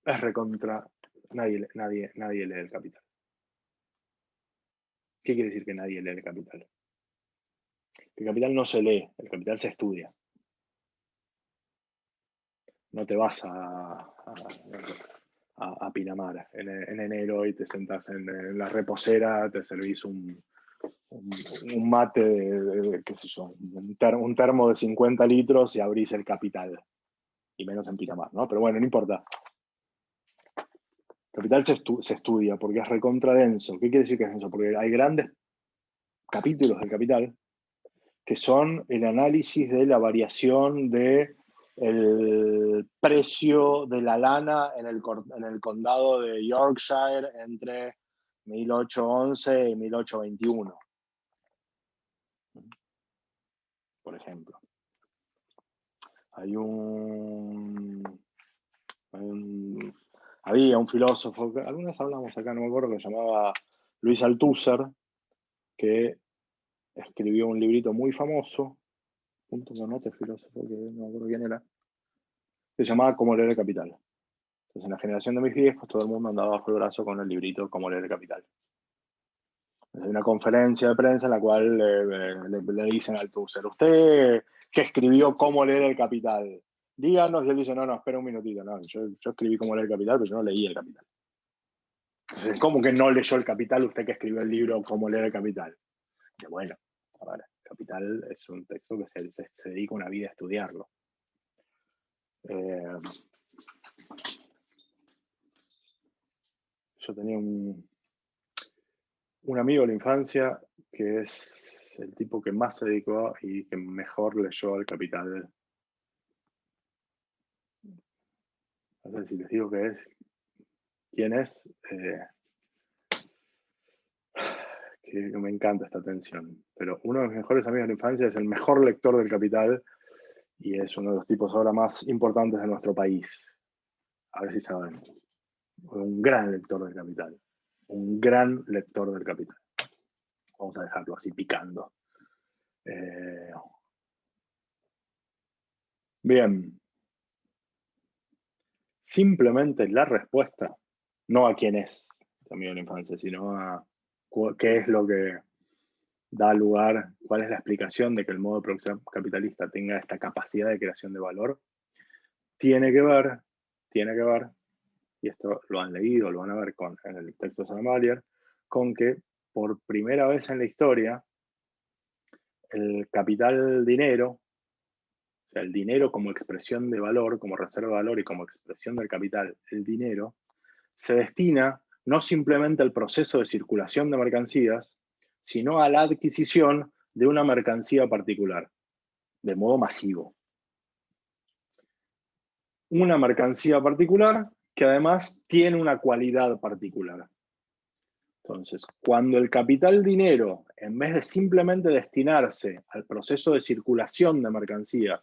es recontra... Nadie lee el Capital. ¿Qué quiere decir que nadie lee el Capital? El Capital no se lee, el Capital se estudia. No te vas a Pinamar en enero y te sentás en la reposera, te servís un mate, qué sé yo, un termo de 50 litros y abrís el Capital. Y menos en Pinamar, ¿no? Pero bueno, no importa. Capital se estudia porque es recontra denso. ¿Qué quiere decir que es denso? Porque hay grandes capítulos del Capital que son el análisis de la variación de el precio de la lana en el condado de Yorkshire entre 1811 y 1821. Por ejemplo. Había un filósofo, que alguna vez hablamos acá, no me acuerdo, que se llamaba Luis Althusser, que escribió un librito muy famoso, junto con otro filósofo que no me acuerdo quién era, que se llamaba Cómo leer el Capital. Entonces, en la generación de mis viejos, todo el mundo andaba bajo el brazo con el librito Cómo leer el Capital. Hay una conferencia de prensa en la cual le dicen al Althusser, ¿usted que escribió Cómo leer el Capital? Díganos, y él dice, no, espera un minutito, no, yo escribí Cómo leer el Capital, pero yo no leí el Capital. Entonces, ¿cómo que no leyó el Capital usted que escribió el libro Cómo leer el Capital? Dice, bueno, a ver, el Capital es un texto que se dedica una vida a estudiarlo. Yo tenía un amigo de la infancia que es el tipo que más se dedicó y que mejor leyó el Capital. No sé si les digo quién es, que me encanta esta tensión. Pero uno de mis mejores amigos de la infancia es el mejor lector del Capital y es uno de los tipos ahora más importantes de nuestro país. A ver si saben. Un gran lector del Capital. Un gran lector del Capital. Vamos a dejarlo así picando. Bien. Simplemente la respuesta, no a quién es también la infancia, sino a qué es lo que da lugar, cuál es la explicación de que el modo de producción capitalista tenga esta capacidad de creación de valor, tiene que ver, y esto lo han leído, lo van a ver en el texto de Salamalier, con que por primera vez en la historia, el capital dinero, o sea, el dinero como expresión de valor, como reserva de valor y como expresión del capital, el dinero, se destina no simplemente al proceso de circulación de mercancías, sino a la adquisición de una mercancía particular, de modo masivo. Una mercancía particular que además tiene una cualidad particular. Entonces, cuando el capital dinero, en vez de simplemente destinarse al proceso de circulación de mercancías,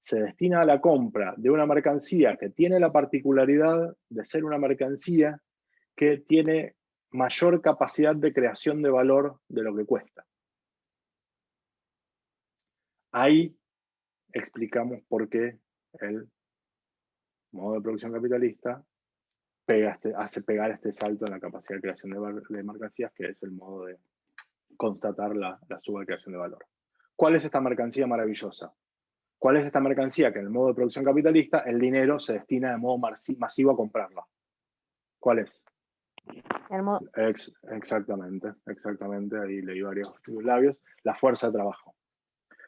se destina a la compra de una mercancía que tiene la particularidad de ser una mercancía que tiene mayor capacidad de creación de valor de lo que cuesta. Ahí explicamos por qué el modo de producción capitalista hace pegar este salto en la capacidad de creación de mercancías, que es el modo de constatar la suba de creación de valor. ¿Cuál es esta mercancía maravillosa? ¿Cuál es esta mercancía que en el modo de producción capitalista el dinero se destina de modo masivo a comprarla? ¿Cuál es? Exactamente, ahí leí varios labios. La fuerza de trabajo.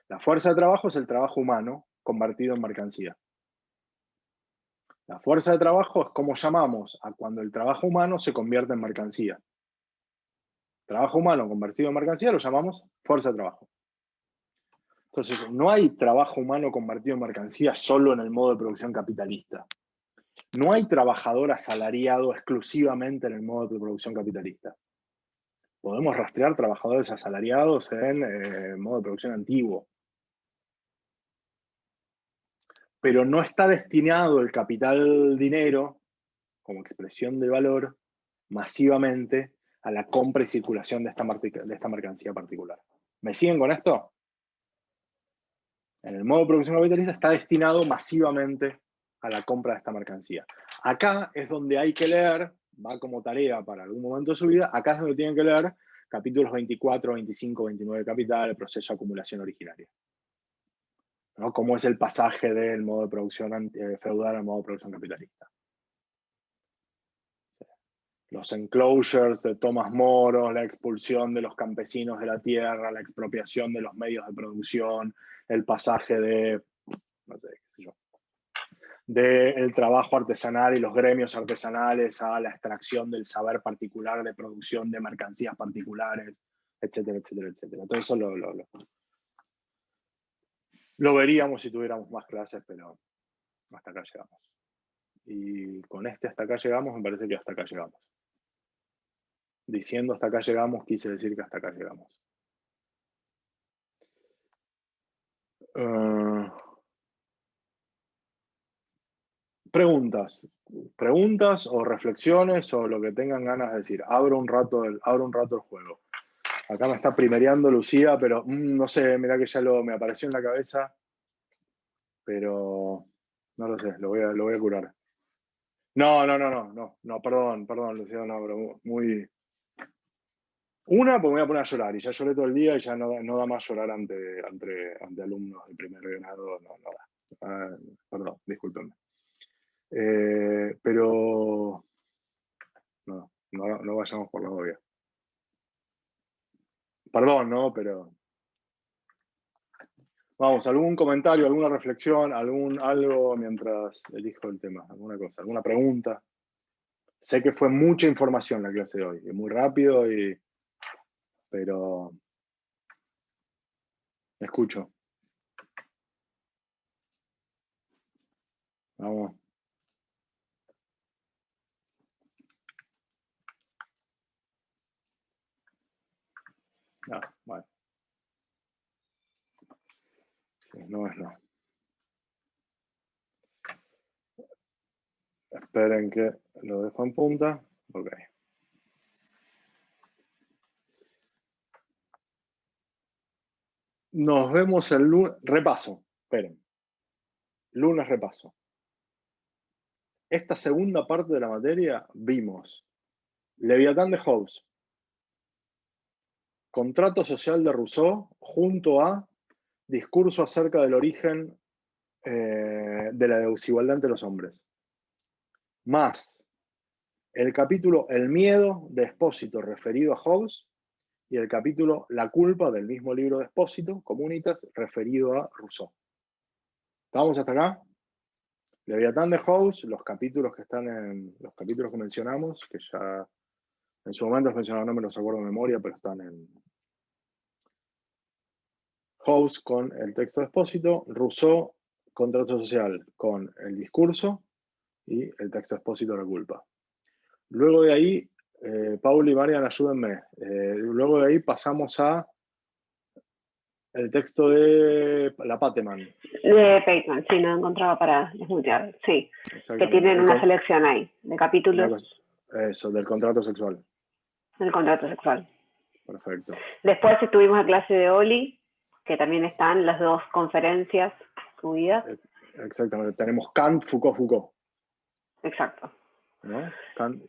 La fuerza de trabajo es el trabajo humano convertido en mercancía. La fuerza de trabajo es como llamamos a cuando el trabajo humano se convierte en mercancía. Trabajo humano convertido en mercancía lo llamamos fuerza de trabajo. Entonces, no hay trabajo humano convertido en mercancía solo en el modo de producción capitalista. No hay trabajador asalariado exclusivamente en el modo de producción capitalista. Podemos rastrear trabajadores asalariados en modo de producción antiguo. Pero no está destinado el capital dinero, como expresión de valor, masivamente a la compra y circulación de esta mercancía particular. ¿Me siguen con esto? En el modo de producción capitalista está destinado masivamente a la compra de esta mercancía. Acá es donde hay que leer, va como tarea para algún momento de su vida, acá es donde tienen que leer capítulos 24, 25, 29 de Capital, el proceso de acumulación originaria. ¿No? Cómo es el pasaje del modo de producción feudal al modo de producción capitalista. Los enclosures de Tomás Moro, la expulsión de los campesinos de la tierra, la expropiación de los medios de producción, el pasaje de, no sé, qué sé yo, del trabajo artesanal y los gremios artesanales a la extracción del saber particular de producción de mercancías particulares, etcétera, etcétera, etcétera. Todo eso lo veríamos si tuviéramos más clases, pero hasta acá llegamos. Y con hasta acá llegamos, me parece que hasta acá llegamos. Diciendo hasta acá llegamos, quise decir que hasta acá llegamos. Preguntas o reflexiones o lo que tengan ganas de decir. Abro un rato el juego. Acá me está primereando Lucía, pero no sé, mirá que ya me apareció en la cabeza, pero no lo sé, lo voy a curar. No, perdón, Lucía, no, pero muy... Porque me voy a poner a llorar, y ya lloré todo el día y ya no da más llorar ante alumnos de primer grado, no da. Perdón, discúlpenme. Pero no vayamos por la obvia. Perdón, ¿no? Pero vamos, algún comentario, alguna reflexión, algo mientras elijo el tema, alguna cosa, alguna pregunta. Sé que fue mucha información la clase de hoy, y muy rápido, pero escucho. Vamos. Bueno. Sí, no es no. Esperen que lo dejo en punta. Ok. Nos vemos el lunes. Repaso. Esperen. Lunes repaso. Esta segunda parte de la materia vimos Leviatán de Hobbes, Contrato social de Rousseau, junto a Discurso acerca del origen de la desigualdad entre los hombres. Más el capítulo El miedo de Espósito referido a Hobbes y el capítulo La culpa del mismo libro de Espósito, Communitas, referido a Rousseau. ¿Estamos hasta acá? Leviatán de Hobbes, los capítulos que están en los capítulos que mencionamos, que ya en su momento los mencionaba, no me los acuerdo de memoria, pero están en Hobbes con el texto de Espósito, Rousseau, Contrato social con el discurso y el texto de Espósito, La culpa. Luego de ahí, Paul y Marian, ayúdenme. Luego de ahí pasamos a el texto de la Pateman. De Pateman, sí, no encontraba para desmutear, sí. Que tienen una selección ahí, de capítulos. Eso, del contrato sexual. Del contrato sexual. Perfecto. Después estuvimos en clase de Oli, que también están las dos conferencias subidas. Exactamente, tenemos Kant, Foucault, Foucault. Exacto. ¿No? Kant.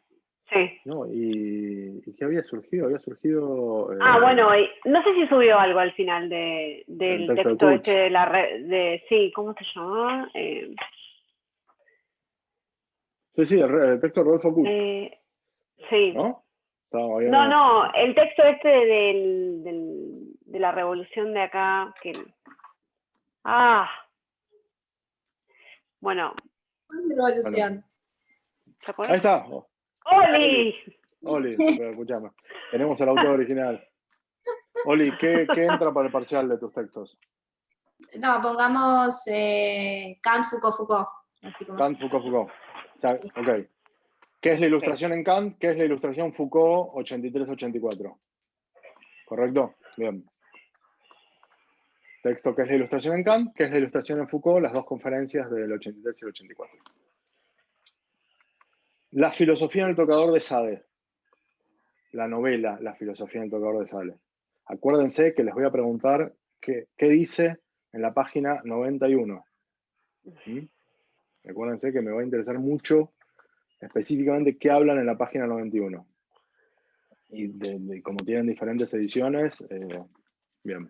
Sí. No, ¿y qué había surgido? Había surgido... bueno, no sé si subió algo al final del texto este de la red, sí, ¿cómo se llamaba? Sí, el texto de Rodolfo Kuhn. Sí. ¿No? No, el texto este de la revolución de acá, que... Bueno. Revolución. ¿Se acuerdan? Ahí está. ¡Oli! Oli, escuchame. Tenemos el autor original. Oli, ¿qué entra para el parcial de tus textos? No, pongamos Kant, Foucault, Foucault. Así como... Kant, Foucault, Foucault. Ok. ¿Qué es la ilustración en Kant? ¿Qué es la ilustración Foucault 83-84? ¿Correcto? Bien. Texto, ¿qué es la ilustración en Kant? ¿Qué es la ilustración en Foucault? Las dos conferencias del 83 y el 84. La filosofía en el tocador de Sade. La novela La filosofía en el tocador de Sade. Acuérdense que les voy a preguntar qué dice en la página 91. Acuérdense que me va a interesar mucho específicamente qué hablan en la página 91. Y como tienen diferentes ediciones, bien.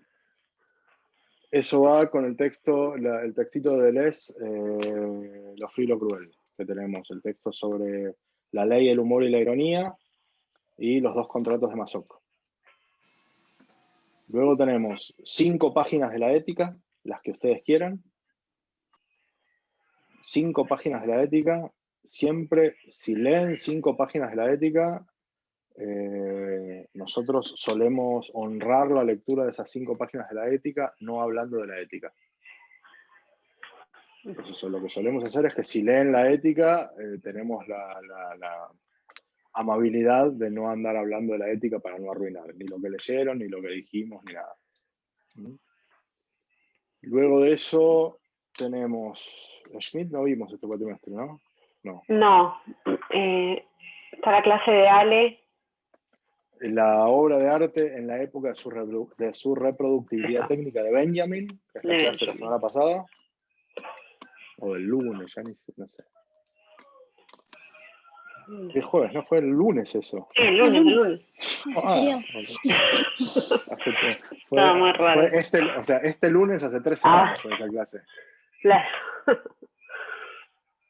Eso va con el texto, el textito de Deleuze, Lo frío y lo cruel, que tenemos el texto sobre la ley, el humor y la ironía, y los dos contratos de Masoch. Luego tenemos 5 páginas de la ética, las que ustedes quieran. 5 páginas de la ética. Siempre, si leen 5 páginas de la ética, nosotros solemos honrar la lectura de esas 5 páginas de la ética, no hablando de la ética. Entonces, lo que solemos hacer es que si leen la ética, tenemos la amabilidad de no andar hablando de la ética para no arruinar ni lo que leyeron, ni lo que dijimos, ni nada. Luego de eso tenemos... Schmidt no vimos este cuatrimestre, ¿no? No. Está la clase de Ale. La obra de arte en la época de su reproductividad técnica de Benjamin, que es la clase de la semana pasada. O del lunes, ya no sé. El jueves, ¿no? Fue el lunes eso. Sí, el lunes. Fue muy raro. Este lunes hace 3 semanas fue esa clase. Claro.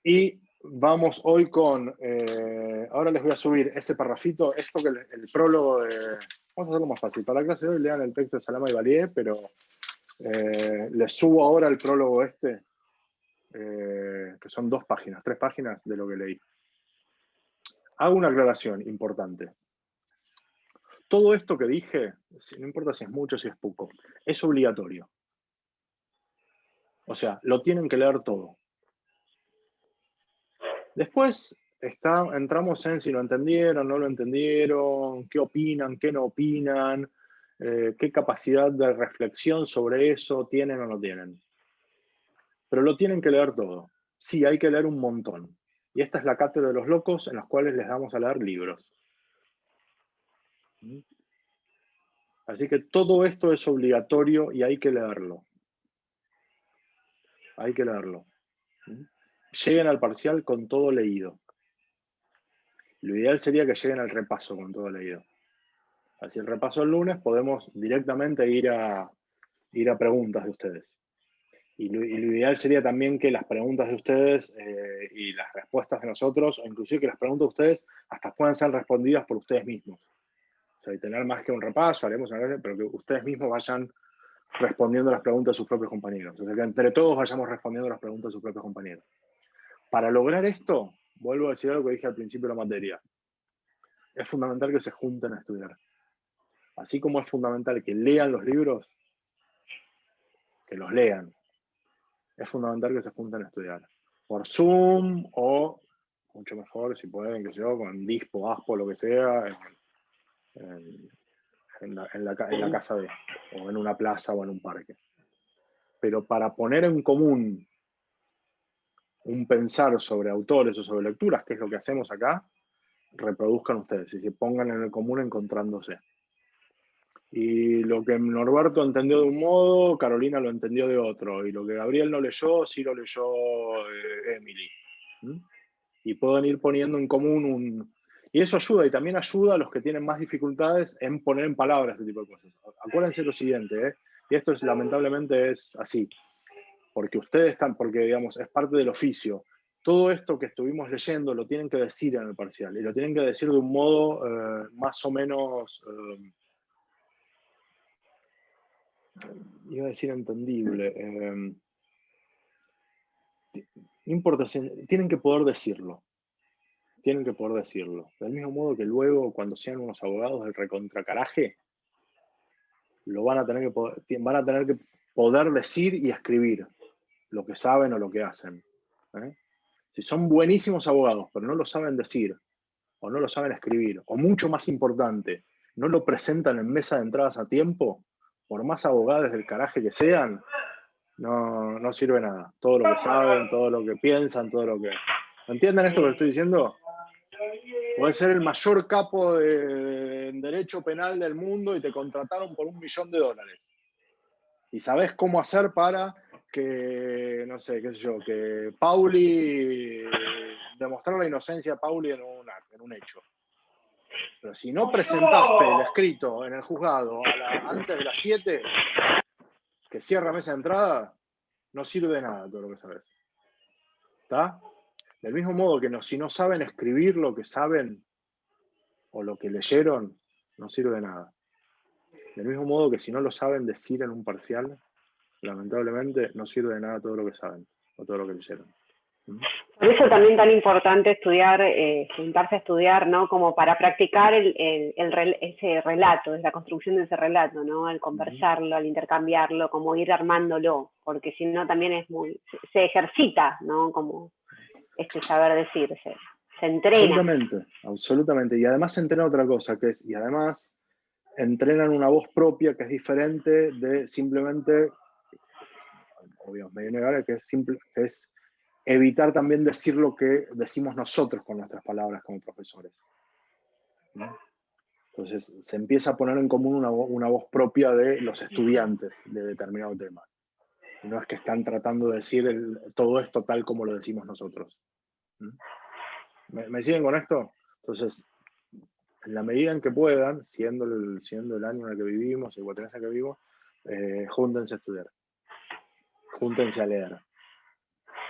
Y vamos hoy con, ahora les voy a subir ese parrafito, esto que el prólogo de, vamos a hacerlo más fácil, para la clase de hoy lean el texto de Salama y Valier, pero les subo ahora el prólogo que son 2 páginas, 3 páginas de lo que leí. Hago una aclaración importante. Todo esto que dije, no importa si es mucho o si es poco, es obligatorio. O sea, lo tienen que leer todo. Después entramos en si lo entendieron, no lo entendieron, qué opinan, qué no opinan, qué capacidad de reflexión sobre eso tienen o no tienen. Pero lo tienen que leer todo. Sí, hay que leer un montón. Y esta es la cátedra de los locos en los cuales les damos a leer libros. Así que todo esto es obligatorio y hay que leerlo. Hay que leerlo. Lleguen al parcial con todo leído. Lo ideal sería que lleguen al repaso con todo leído. Así el repaso el lunes podemos directamente ir a preguntas de ustedes. Y lo ideal sería también que las preguntas de ustedes y las respuestas de nosotros, o inclusive que las preguntas de ustedes hasta puedan ser respondidas por ustedes mismos. O sea, y tener más que un repaso, haremos una clase, pero que ustedes mismos vayan respondiendo las preguntas de sus propios compañeros. O sea, que entre todos vayamos respondiendo las preguntas de sus propios compañeros. Para lograr esto, vuelvo a decir algo que dije al principio de la materia. Es fundamental que se junten a estudiar. Así como es fundamental que lean los libros, que los lean. Es fundamental que se junten a estudiar. Por Zoom o, mucho mejor, si pueden, que yo, con Dispo, Aspo, lo que sea, en la casa de, o en una plaza o en un parque. Pero para poner en común un pensar sobre autores o sobre lecturas, que es lo que hacemos acá, reproduzcan ustedes y se pongan en el común encontrándose. Y lo que Norberto entendió de un modo, Carolina lo entendió de otro. Y lo que Gabriel no leyó, sí lo leyó Emily. Y pueden ir poniendo en común Y eso ayuda, y también ayuda a los que tienen más dificultades en poner en palabras este tipo de cosas. Acuérdense lo siguiente, y esto es, lamentablemente es así, porque ustedes están, porque digamos, es parte del oficio. Todo esto que estuvimos leyendo lo tienen que decir en el parcial, y lo tienen que decir de un modo más o menos... iba a decir entendible. No importa, tienen que poder decirlo. Tienen que poder decirlo. Del mismo modo que luego, cuando sean unos abogados del recontracaraje, lo van a tener que poder decir y escribir lo que saben o lo que hacen. Si son buenísimos abogados, pero no lo saben decir, o no lo saben escribir, o mucho más importante, no lo presentan en mesa de entradas a tiempo, por más abogados del caraje que sean, no sirve nada. Todo lo que saben, todo lo que piensan, todo lo que... ¿Entienden esto que estoy diciendo? Puedes ser el mayor capo de derecho penal del mundo y te contrataron por $1 millón. Y sabés cómo hacer para que, no sé, qué sé yo, que Pauli, demostrar la inocencia a Pauli en un hecho. Pero si no presentaste el escrito en el juzgado antes de las 7, que cierra mesa de entrada, no sirve de nada todo lo que sabes. ¿Está? Del mismo modo que si no saben escribir lo que saben o lo que leyeron, no sirve de nada. Del mismo modo que si no lo saben decir en un parcial, lamentablemente no sirve de nada todo lo que saben o todo lo que leyeron. Por eso también tan importante estudiar, sentarse a estudiar, ¿no? Como para practicar ese relato, la construcción de ese relato, ¿no? Al conversarlo, al intercambiarlo, como ir armándolo, porque si no también se ejercita, ¿no? Como este saber decir, se entrena. Absolutamente, absolutamente. Y además se entrena otra cosa, y además entrenan una voz propia que es diferente de simplemente, obvio, medio negar, que es evitar también decir lo que decimos nosotros con nuestras palabras como profesores. Entonces se empieza a poner en común una voz propia de los estudiantes de determinado tema. No es que están tratando de decir todo esto tal como lo decimos nosotros. ¿Me siguen con esto? Entonces, en la medida en que puedan, siendo el año en el que vivimos, el cuatrimestre en el que vivimos, júntense a estudiar. Júntense a leer.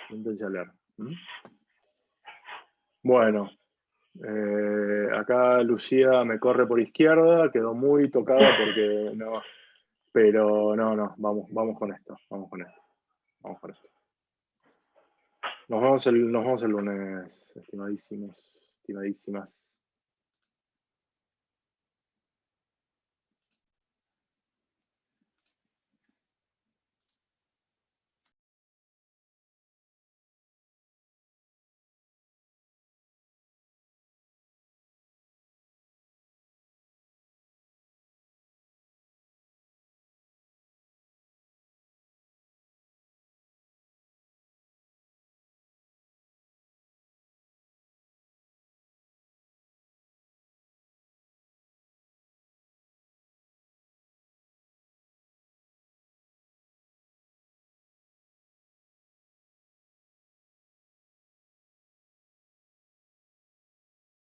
Júntense a leer. Bueno, acá Lucía me corre por izquierda, quedó muy tocada porque no, pero no, vamos con esto, vamos con esto. Nos vemos el lunes, estimadísimos, estimadísimas.